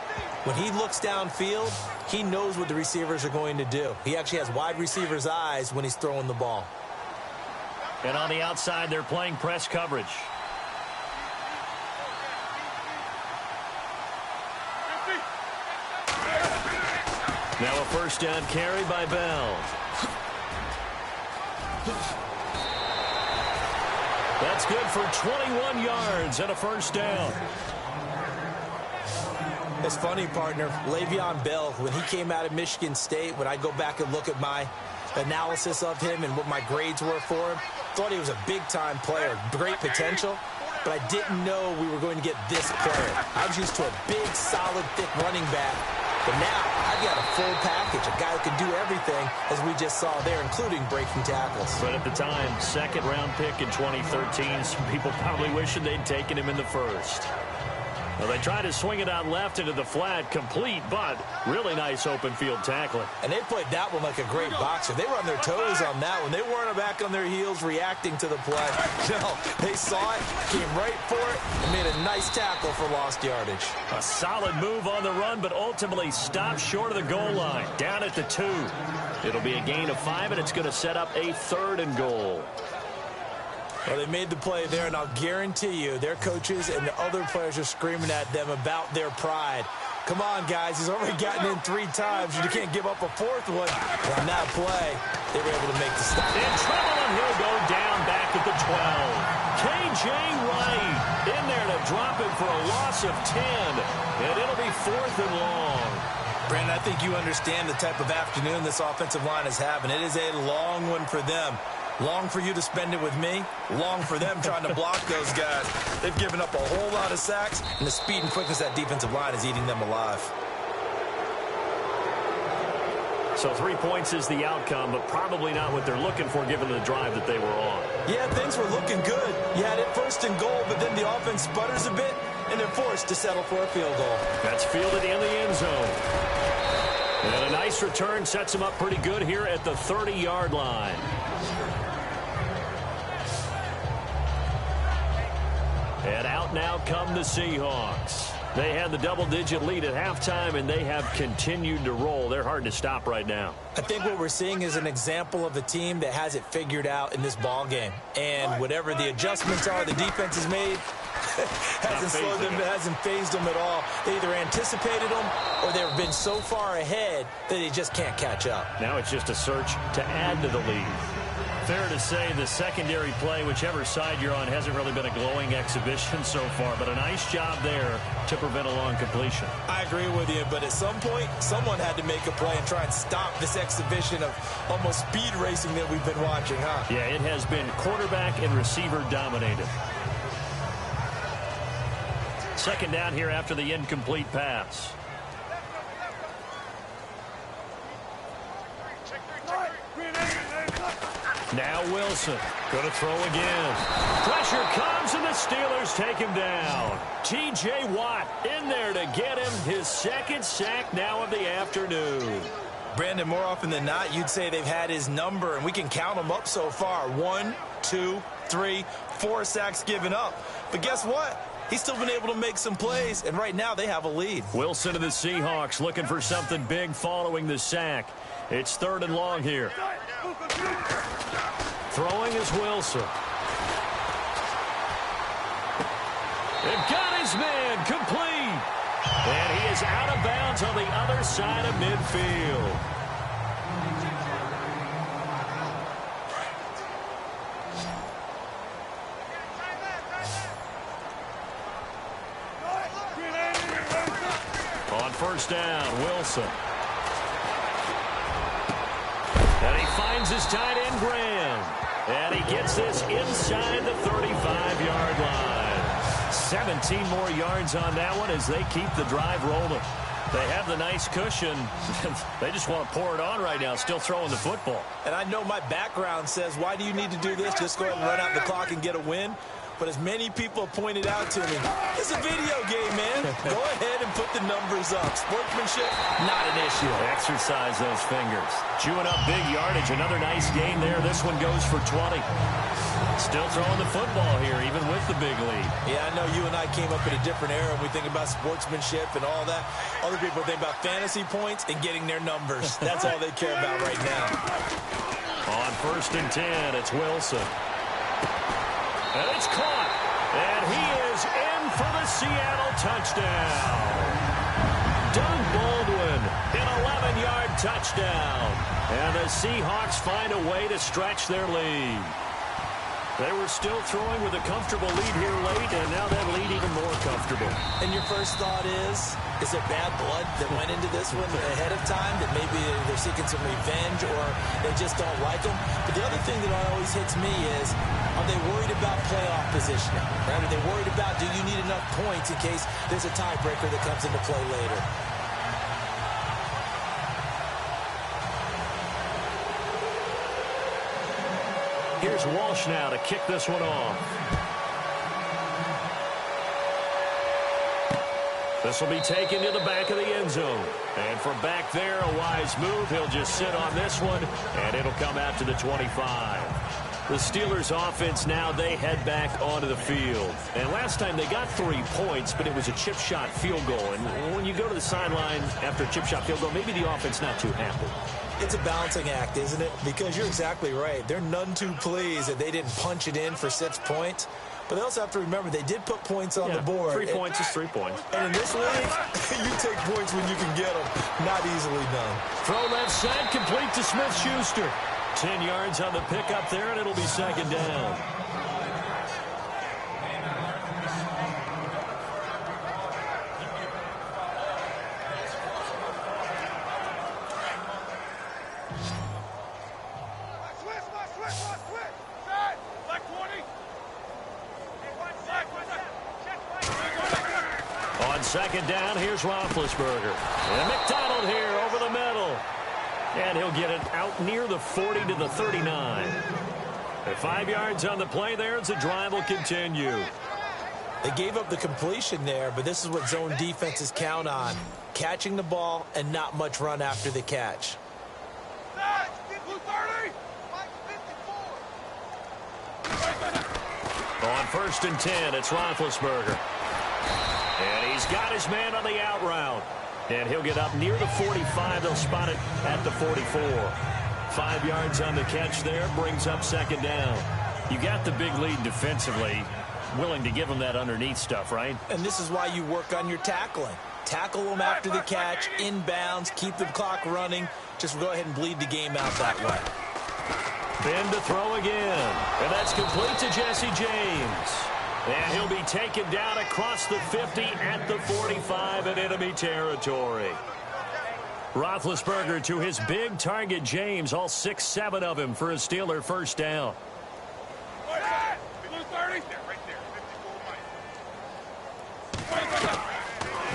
When he looks downfield, he knows what the receivers are going to do. He actually has wide receivers' eyes when he's throwing the ball. And on the outside, they're playing press coverage. Now a first down carry by Bell. That's good for 21 yards and a first down. It's funny, partner. Le'Veon Bell, when he came out of Michigan State, when I go back and look at my analysis of him and what my grades were for him, thought he was a big-time player, great potential, but I didn't know we were going to get this player. I was used to a big, solid, thick running back. But now, I've got a full package, a guy who can do everything, as we just saw there, including breaking tackles. But at the time, second-round pick in 2013, some people probably wishing they'd taken him in the first. Well, they tried to swing it out left into the flat, complete, but really nice open field tackling. And they played that one like a great boxer. They were on their toes on that one. They weren't back on their heels reacting to the play. No, they saw it, came right for it, and made a nice tackle for lost yardage. A solid move on the run, but ultimately stopped short of the goal line, down at the 2. It'll be a gain of 5, and it's going to set up a 3rd and goal. Well, they made the play there, and I'll guarantee you their coaches and the other players are screaming at them about their pride. Come on, guys. He's already gotten in 3 times, and you can't give up a 4th one. And on that play, they were able to make the stop. In trouble, and he'll go down back at the 12. K.J. Wright in there to drop him for a loss of 10, and it'll be 4th and long. Brandon, I think you understand the type of afternoon this offensive line is having. It is a long one for them. Long for you to spend it with me. Long for them trying to block those guys. They've given up a whole lot of sacks, and the speed and quickness of that defensive line is eating them alive. So 3 points is the outcome, but probably not what they're looking for given the drive that they were on. Yeah, things were looking good. You had it 1st and goal, but then the offense sputters a bit, and they're forced to settle for a field goal. That's fielded in the end zone. And a nice return sets them up pretty good here at the 30-yard line. And out now come the Seahawks. They had the double-digit lead at halftime, and they have continued to roll. They're hard to stop right now. I think what we're seeing is an example of a team that has it figured out in this ball game. And whatever the adjustments are the defense has made, hasn't slowed them, hasn't phased them at all. They either anticipated them or they've been so far ahead that they just can't catch up. Now it's just a search to add to the lead. Fair to say the secondary play, whichever side you're on, hasn't really been a glowing exhibition so far, but a nice job there to prevent a long completion. I agree with you, but at some point, someone had to make a play and try and stop this exhibition of almost speed racing that we've been watching, huh? Yeah, it has been quarterback and receiver dominated. Second down here after the incomplete pass. Now Wilson going to throw again. Pressure comes and the Steelers take him down. T.J. Watt in there to get him his second sack now of the afternoon. Brandon, more often than not, you'd say they've had his number, and we can count them up so far. 1, 2, 3, 4 sacks given up. But guess what? He's still been able to make some plays, and right now they have a lead. Wilson to the Seahawks looking for something big following the sack. It's 3rd and long here. Throwing is Wilson. They've got his man complete. And he is out of bounds on the other side of midfield. On first down, Wilson. And he finds his tight end, Graham. And he gets this inside the 35-yard line. 17 more yards on that one as they keep the drive rolling. They have the nice cushion. They just want to pour it on right now, still throwing the football. And I know my background says, why do you need to do this? Just go ahead and run out the clock and get a win. But as many people have pointed out to me, it's a video game, man. Go ahead and put the numbers up. Sportsmanship, not an issue. Exercise those fingers. Chewing up big yardage. Another nice gain there. This one goes for 20. Still throwing the football here, even with the big lead. Yeah, I know you and I came up in a different era when we think about sportsmanship and all that. Other people think about fantasy points and getting their numbers. That's all they care about right now. On 1st and 10, it's Wilson. And it's caught. And he is in for the Seattle touchdown. Doug Baldwin, an 11-yard touchdown. And the Seahawks find a way to stretch their lead. They were still throwing with a comfortable lead here late, and now that lead even more comfortable. And your first thought is there bad blood that went into this one ahead of time, that maybe they're seeking some revenge or they just don't like them? But the other thing that always hits me is, are they worried about playoff positioning? Right? Are they worried about, do you need enough points in case there's a tiebreaker that comes into play later? Here's Walsh now to kick this one off. This will be taken to the back of the end zone. And from back there, a wise move. He'll just sit on this one, and it'll come out to the 25. The Steelers offense now, they head back onto the field. And last time they got 3 points, but it was a chip shot field goal. And when you go to the sideline after a chip shot field goal, maybe the offense not too happy. It's a balancing act, isn't it? Because you're exactly right. They're none too pleased that they didn't punch it in for 6 points. But they also have to remember they did put points on the board. 3 points is 3 points. And in this league, you take points when you can get them. Not easily done. Throw left side, complete to Smith-Schuster. 10 yards on the pickup there, and it'll be 2nd down. On 2nd down, here's Roethlisberger. And McDonald here over the middle. And he'll get it out near the 40 to the 39. At 5 yards on the play there as the drive will continue. They gave up the completion there, but this is what zone defenses count on. Catching the ball and not much run after the catch. On 1st and 10, it's Roethlisberger. And he's got his man on the out route. And he'll get up near the 45. They'll spot it at the 44. 5 yards on the catch there. Brings up 2nd down. You got the big lead defensively. willing to give him that underneath stuff, right? And this is why you work on your tackling. Tackle them after the catch, inbounds, keep the clock running. Just go ahead and bleed the game out that way. Ben to throw again. And that's complete to Jesse James. And he'll be taken down across the 50 at the 45 in enemy territory. Roethlisberger to his big target, James. All 6-7 of him for a Steeler first down.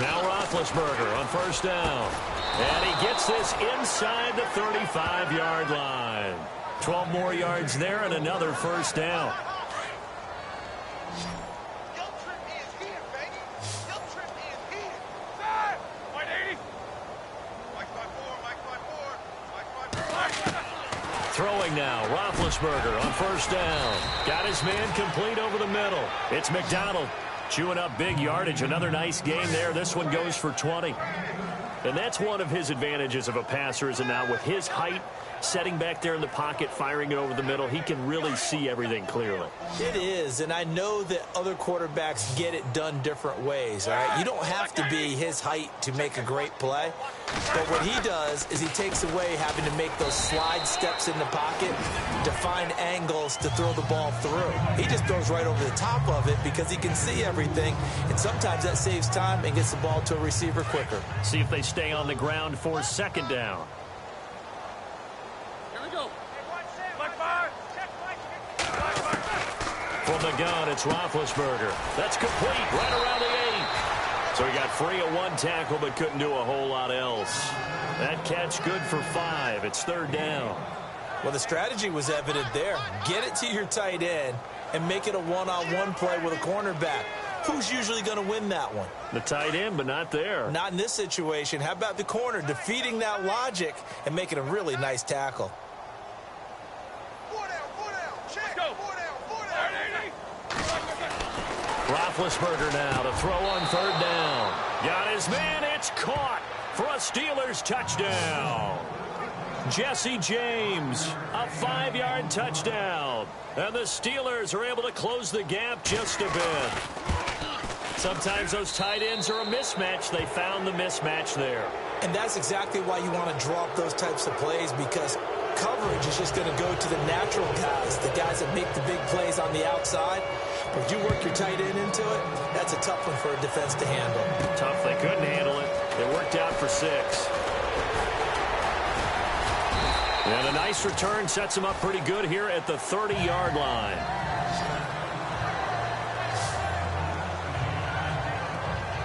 Now Roethlisberger on first down. And he gets this inside the 35-yard line. 12 more yards there and another first down. Throwing now, Roethlisberger on first down. Got his man complete over the middle. It's McDonald chewing up big yardage. Another nice game there. This one goes for 20. And that's one of his advantages of a passer, is now with his height, setting back there in the pocket, firing it over the middle, he can really see everything clearly. It is, and I know that other quarterbacks get it done different ways, all right? You don't have to be his height to make a great play, but what he does is he takes away having to make those slide steps in the pocket to find angles to throw the ball through. He just throws right over the top of it because he can see everything, and sometimes that saves time and gets the ball to a receiver quicker. See if they stay on the ground for second down. From the gun, it's Roethlisberger. That's complete right around the 8. So he got free of one tackle but couldn't do a whole lot else. That catch good for 5. It's third down. Well, the strategy was evident there. Get it to your tight end and make it a one-on-one play with a cornerback. Who's usually going to win that one? The tight end, but not there. Not in this situation. How about the corner defeating that logic and making a really nice tackle? Roethlisberger now to throw on third down. Got his man. It's caught for a Steelers touchdown. Jesse James, a 5-yard touchdown. And the Steelers are able to close the gap just a bit. Sometimes those tight ends are a mismatch. They found the mismatch there. And that's exactly why you want to draw up those types of plays, because coverage is just going to go to the natural guys, the guys that make the big plays on the outside. But if you work your tight end into it, that's a tough one for a defense to handle. Tough. They couldn't handle it. It worked out for 6. And a nice return sets him up pretty good here at the 30-yard line.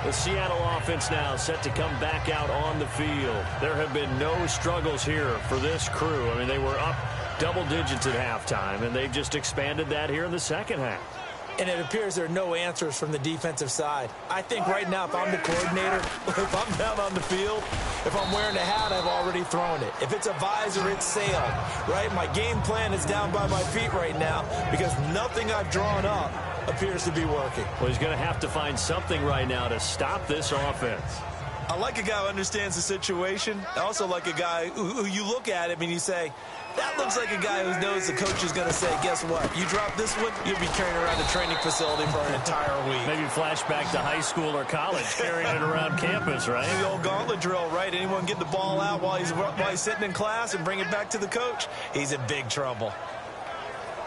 The Seattle offense now set to come back out on the field. There have been no struggles here for this crew. I mean, they were up double digits at halftime, and they've just expanded that here in the second half. And it appears there are no answers from the defensive side. I think right now, if I'm the coordinator, if I'm down on the field, if I'm wearing a hat, I've already thrown it. If it's a visor, it's sailed, right? My game plan is down by my feet right now because nothing I've drawn up appears to be working. Well, he's going to have to find something right now to stop this offense. I like a guy who understands the situation. I also like a guy who you look at him and you say, that looks like a guy who knows the coach is going to say, guess what? You drop this one, you'll be carrying around the training facility for an entire week. Maybe flashback to high school or college, carrying it around campus, right? The old gauntlet drill, right? Anyone get the ball out while he's sitting in class and bring it back to the coach? He's in big trouble.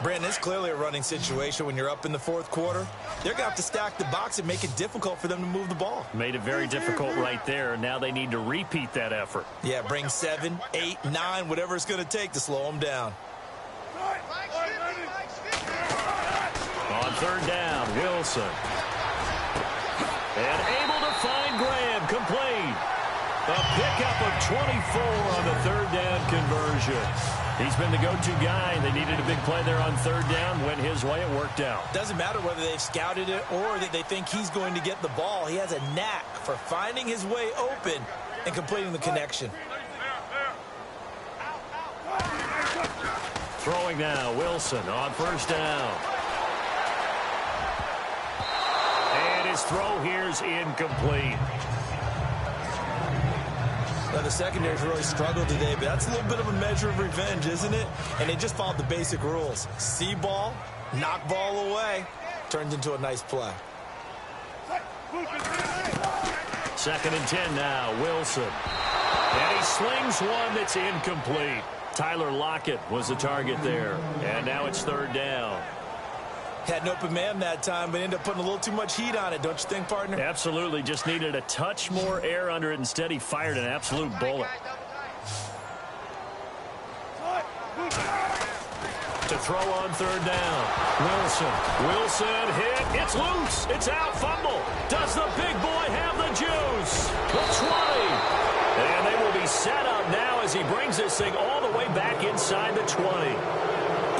Brandon, it's clearly a running situation when you're up in the fourth quarter. They're going to have to stack the box and make it difficult for them to move the ball. Made it very difficult right there. Now they need to repeat that effort. Yeah, bring 7, 8, 9, whatever it's going to take to slow them down. On third down, Wilson. And able to find Graham, complete. A pickup of 24 on the third down conversion. He's been the go-to guy. They needed a big play there on third down. Went his way. It worked out. Doesn't matter whether they've scouted it or that they think he's going to get the ball. He has a knack for finding his way open and completing the connection. Throwing now, Wilson on first down. And his throw here's incomplete. Now, the secondary's really struggled today, but that's a little bit of a measure of revenge, isn't it? And they just followed the basic rules. See ball, knock ball away. turns into a nice play. 2nd and 10 now, Wilson. And he slings one that's incomplete. Tyler Lockett was the target there. And now it's 3rd down. Had an open man that time, but ended up putting a little too much heat on it, don't you think, partner? Absolutely. Just needed a touch more air under it. Instead, he fired an absolute bullet. To throw on 3rd down. Wilson hit. It's loose. It's out. Fumble. Does the big boy have the juice? The 20. And they will be set up now as he brings this thing all the way back inside the 20.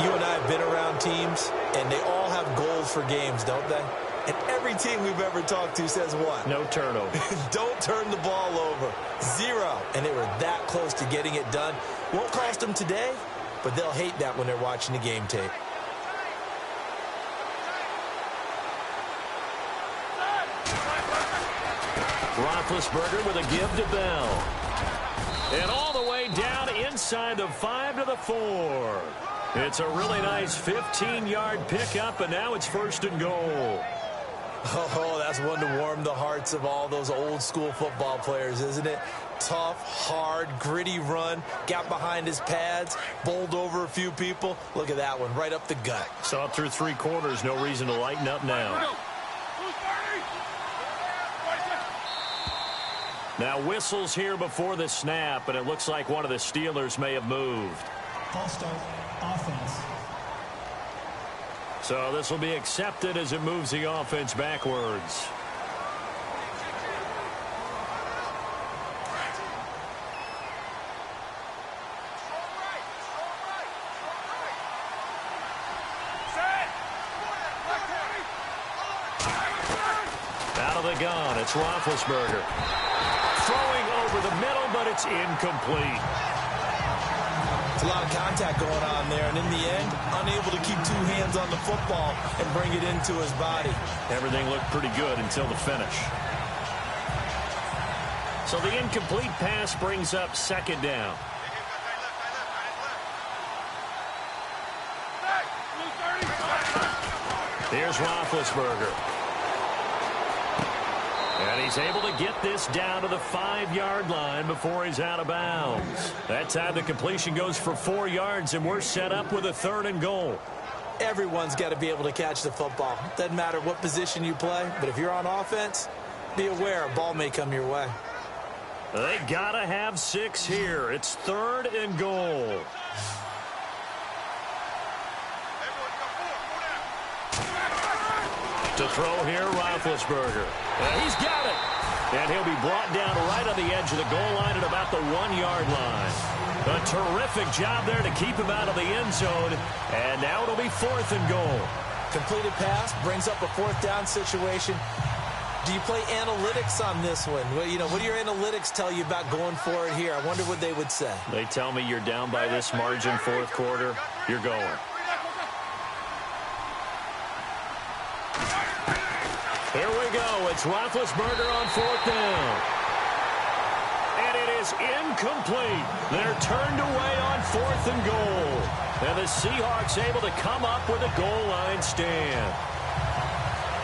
You and I have been around teams, and they all have goals for games, don't they? And every team we've ever talked to says what? No turnover. Don't turn the ball over. 0. And they were that close to getting it done. Won't cost them today, but they'll hate that when they're watching the game tape. Roethlisberger with a give to Bell. And all the way down inside the 5 to the 4. It's a really nice 15-yard pickup, and now it's 1st and goal. Oh, that's one to warm the hearts of all those old-school football players, isn't it? Tough, hard, gritty run. Got behind his pads, bowled over a few people. Look at that one, right up the gut. Saw it through 3 quarters. No reason to lighten up now. Now whistles here before the snap, and it looks like one of the Steelers may have moved. False start, offense. So this will be accepted as it moves the offense backwards. Out of the gun, it's Roethlisberger. Throwing over the middle, but it's incomplete. It's a lot of contact going on there, and in the end, unable to keep 2 hands on the football and bring it into his body. Everything looked pretty good until the finish. So the incomplete pass brings up 2nd down. Here's Roethlisberger. And he's able to get this down to the 5-yard line before he's out of bounds. That time the completion goes for 4 yards, and we're set up with a 3rd and goal. Everyone's got to be able to catch the football. Doesn't matter what position you play, but if you're on offense, be aware a ball may come your way. They got to have 6 here. It's 3rd and goal. To throw here, Roethlisberger. And he's got it. And he'll be brought down right on the edge of the goal line at about the 1-yard line. A terrific job there to keep him out of the end zone. And now it'll be 4th and goal. Completed pass brings up a 4th down situation. Do you play analytics on this one? Well, you know, what do your analytics tell you about going for it here? I wonder what they would say. They tell me you're down by this margin 4th quarter. You're going. Here we go. It's Roethlisberger on 4th down. And it is incomplete. They're turned away on 4th and goal. And the Seahawks able to come up with a goal line stand.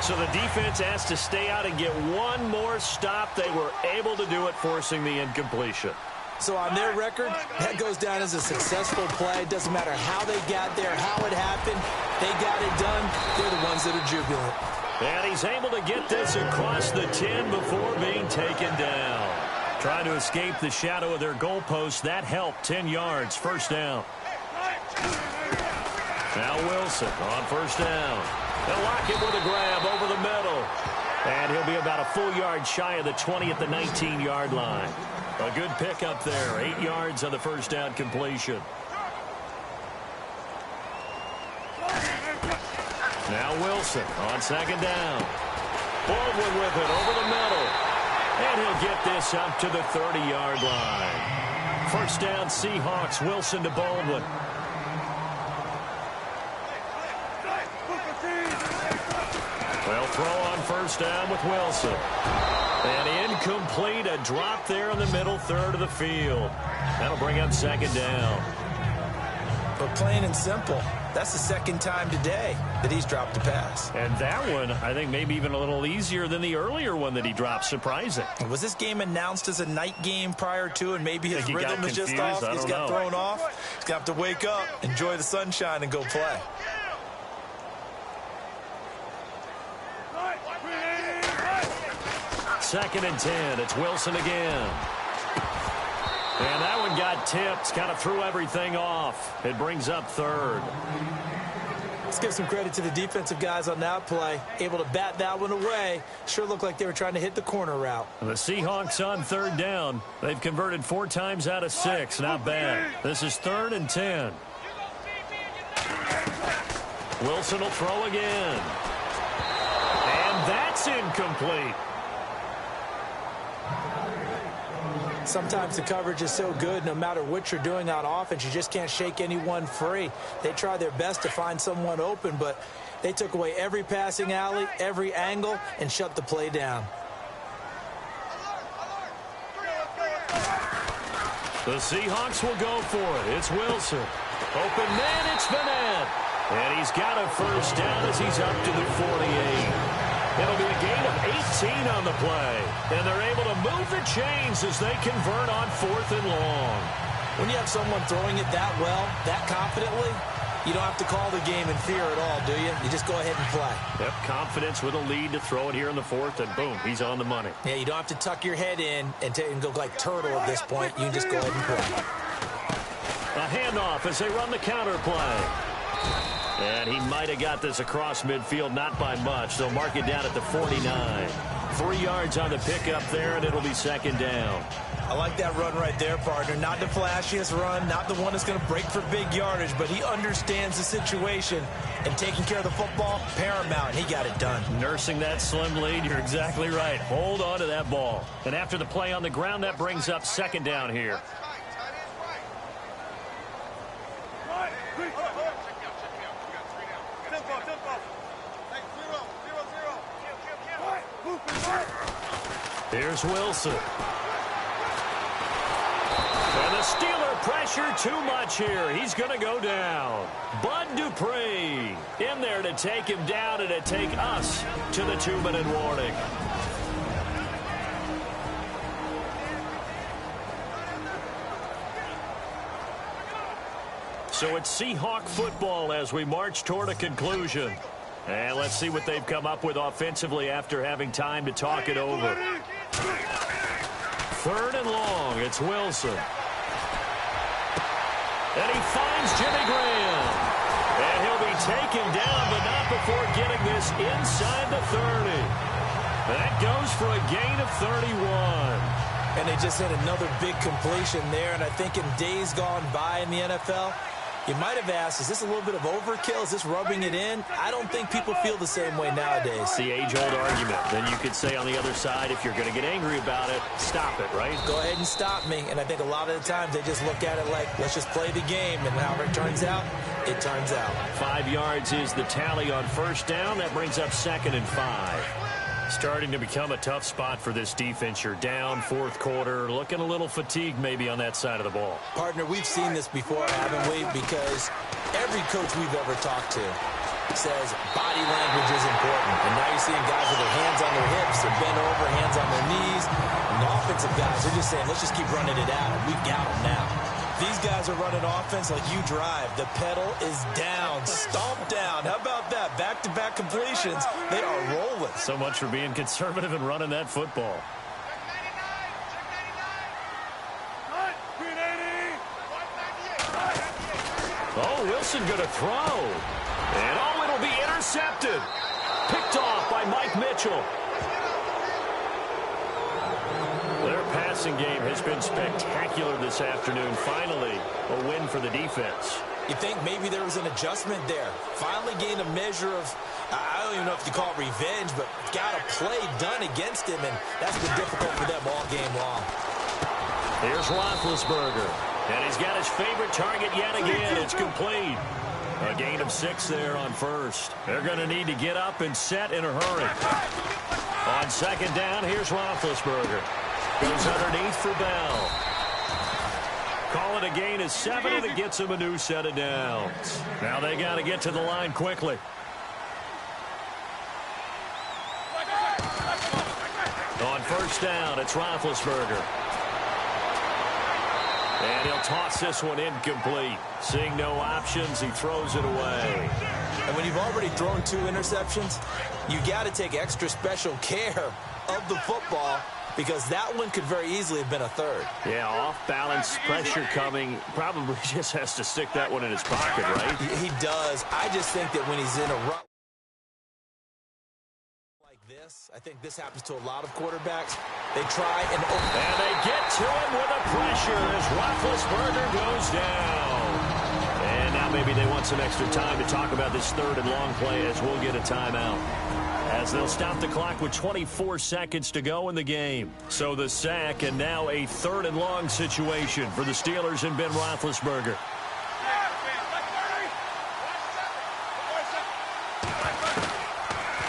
So the defense has to stay out and get one more stop. They were able to do it, forcing the incompletion. So on their record, that goes down as a successful play. Doesn't matter how they got there, how it happened. They got it done. They're the ones that are jubilant. And he's able to get this across the 10 before being taken down. Trying to escape the shadow of their goalpost. That helped. 10 yards. 1st down. Now Wilson on 1st down. They'll lock him with a grab over the middle. And he'll be about a full yard shy of the 20 at the 19-yard line. A good pickup there. 8 yards on the 1st down completion. Now Wilson on 2nd down. Baldwin with it over the middle. And he'll get this up to the 30-yard line. 1st down Seahawks. Wilson to Baldwin. They'll throw on 1st down with Wilson. And incomplete. A drop there in the middle 3rd of the field. That'll bring up 2nd down. But plain and simple, That's the second time today that he's dropped a pass. And that one, I think, maybe even a little easier than the earlier one that he dropped. Surprising. Was this game announced as a night game prior to, and maybe his rhythm is just off? He's got thrown off. He's going to have to wake up, enjoy the sunshine, and go play. Second and 10. It's Wilson again. And that one got tipped. Kind of threw everything off. It brings up third. Let's give some credit to the defensive guys on that play. Able to bat that one away. Sure looked like they were trying to hit the corner route. The Seahawks on third down. They've converted 4 times out of 6. Not bad. This is 3rd and 10. Wilson will throw again. And that's incomplete. Sometimes the coverage is so good, no matter what you're doing on offense, you just can't shake anyone free. They try their best to find someone open, but they took away every passing alley, every angle, and shut the play down. The Seahawks will go for it. It's Wilson. Open man, it's Vanette. And he's got a first down as he's up to the 48. It'll be a gain of 18 on the play. And they're able to move the chains as they convert on 4th and long. When you have someone throwing it that well, that confidently, you don't have to call the game in fear at all, do you? You just go ahead and play. Yep, confidence with a lead to throw it here in the 4th, and boom, he's on the money. Yeah, you don't have to tuck your head in and go like turtle at this point. You can just go ahead and play. A handoff as they run the counter play. And he might have got this across midfield, not by much. They'll mark it down at the 49. 3 yards on the pickup there, and it'll be 2nd down. I like that run right there, partner. Not the flashiest run, not the one that's going to break for big yardage, but he understands the situation, and taking care of the football, paramount. He got it done. Nursing that slim lead, you're exactly right. Hold on to that ball. And after the play on the ground, that brings up 2nd down here. Here's Wilson. And the Steeler pressure too much here. He's going to go down. Bud Dupree in there to take him down and to take us to the 2-minute warning. So it's Seahawk football as we march toward a conclusion. And let's see what they've come up with offensively after having time to talk it over. 3rd and long. It's Wilson. And he finds Jimmy Graham. And he'll be taken down, but not before getting this inside the 30. That goes for a gain of 31. And they just had another big completion there. And I think in days gone by in the NFL, you might have asked, is this a little bit of overkill? Is this rubbing it in? I don't think people feel the same way nowadays. It's the age-old argument. Then you could say on the other side, if you're going to get angry about it, stop it, right? Go ahead and stop me. And I think a lot of the times they just look at it like, let's just play the game. And however it turns out, it turns out. 5 yards is the tally on 1st down. That brings up 2nd and 5. Starting to become a tough spot for this defense. You're down 4th quarter, looking a little fatigued maybe on that side of the ball. Partner, we've seen this before, haven't we? Because every coach we've ever talked to says body language is important. And now you're seeing guys with their hands on their hips, they're bent over, hands on their knees. And the offensive guys are just saying, let's just keep running it out. We've got them now. These guys are running offense like you drive. The pedal is down, stomped down. How about that? Back-to-back completions. They are rolling. So much for being conservative and running that football. Oh, Wilson going to throw. And oh, it'll be intercepted. Picked off by Mike Mitchell. Their passing game has been spectacular this afternoon. Finally, a win for the defense. You think maybe there was an adjustment there. Finally gained a measure of, I don't even know if you call it revenge, but got a play done against him, and that's been difficult for them all game long. Here's Roethlisberger, and he's got his favorite target yet again. It's complete. A gain of 6 there on 1st. They're going to need to get up and set in a hurry. On 2nd down, here's Roethlisberger. Goes underneath for Bell. Call it a gain of 7, and it gets them a new set of downs. Now they got to get to the line quickly. On first down, it's Roethlisberger. And he'll toss this one incomplete. Seeing no options, he throws it away. And when you've already thrown 2 interceptions, you got to take extra special care of the football, because that one could very easily have been a 3rd. Yeah, off-balance, pressure coming. Probably just has to stick that one in his pocket, right? He does. I just think that when he's in a rut like this, I think this happens to a lot of quarterbacks. They try and they get to him with a pressure as Roethlisberger goes down. And now maybe they want some extra time to talk about this 3rd and long play, as we'll get a timeout, as they'll stop the clock with 24 seconds to go in the game. So the sack, and now a 3rd and long situation for the Steelers and Ben Roethlisberger.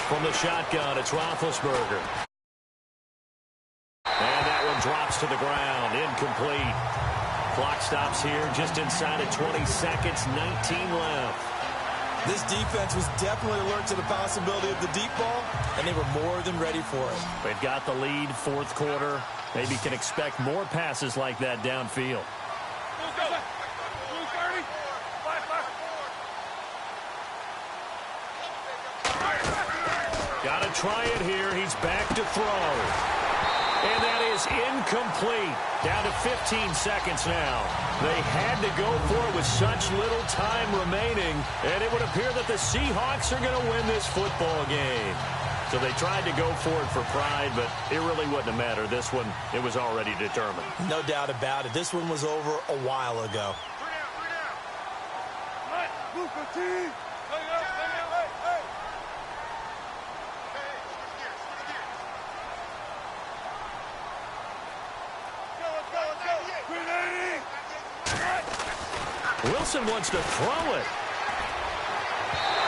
From the shotgun, it's Roethlisberger. And that one drops to the ground, incomplete. Clock stops here just inside of 20 seconds, 19 left. This defense was definitely alert to the possibility of the deep ball, and they were more than ready for it. They've got the lead, 4th quarter. Maybe can expect more passes like that downfield. Got to try it here. He's back to throw. And that is incomplete. Down to 15 seconds now. They had to go for it with such little time remaining, and it would appear that the Seahawks are going to win this football game. So they tried to go for it for pride, but it really wouldn't have mattered. This one, it was already determined. No doubt about it. This one was over a while ago. Wilson wants to throw it.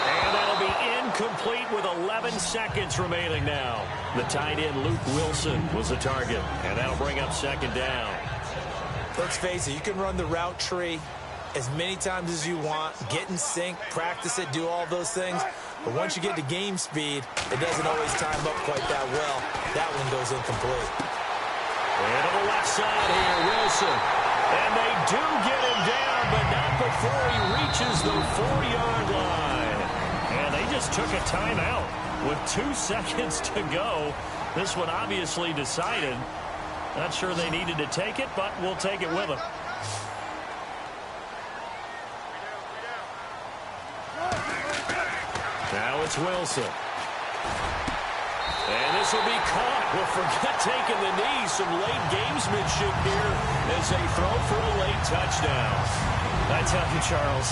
And that'll be incomplete with 11 seconds remaining now. The tight end, Luke Wilson, was the target. And that'll bring up 2nd down. Let's face it, you can run the route tree as many times as you want, get in sync, practice it, do all those things. But once you get to game speed, it doesn't always time up quite that well. That one goes incomplete. And to the left side here, Wilson. And they do get him down, but not before he reaches the 4-yard line. And they just took a timeout with 2 seconds to go. This one obviously decided. Not sure they needed to take it, but we'll take it with them. Now it's Wilson. And this will be caught. Well, forget taking the knee. Some late gamesmanship here as they throw for a late touchdown. I tell you, Charles,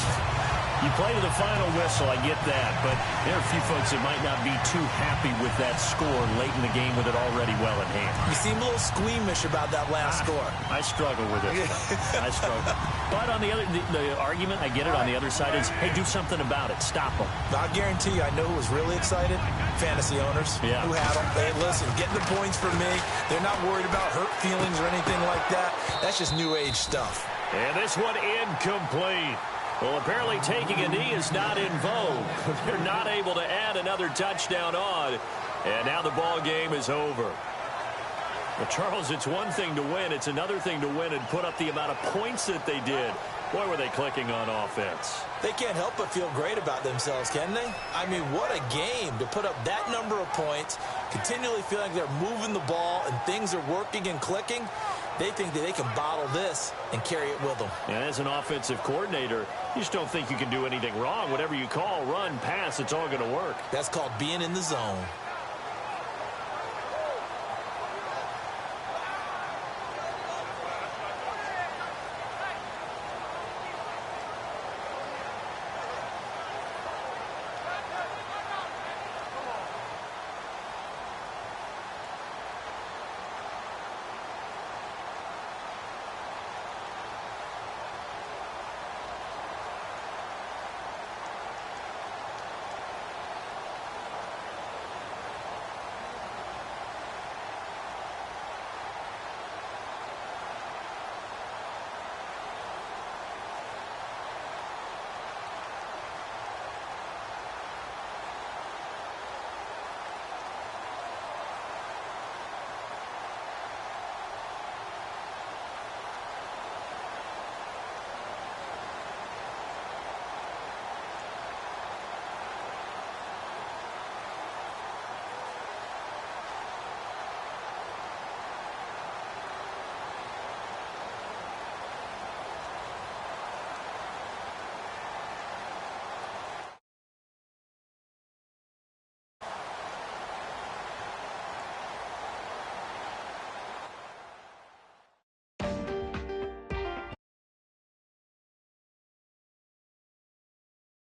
you play to the final whistle, I get that, but there are a few folks that might not be too happy with that score late in the game with it already well in hand. You seem a little squeamish about that last score. I struggle with it. I struggle. But on the other, the argument, I get it, on the other side is, hey, do something about it. Stop them. I guarantee you, I know who was really excited. Fantasy owners who had them. Hey, listen, getting the points for me. They're not worried about hurt feelings or anything like that. That's just new age stuff. And this one incomplete. Well, apparently taking a knee is not in vogue. They're not able to add another touchdown on. And now the ball game is over. Well, Charles, it's one thing to win. It's another thing to win and put up the amount of points that they did. Boy, were they clicking on offense. They can't help but feel great about themselves, can they? I mean, what a game to put up that number of points, continually feeling they're moving the ball and things are working and clicking. They think that they can bottle this and carry it with them. And as an offensive coordinator, you just don't think you can do anything wrong. Whatever you call, run, pass, it's all going to work. That's called being in the zone.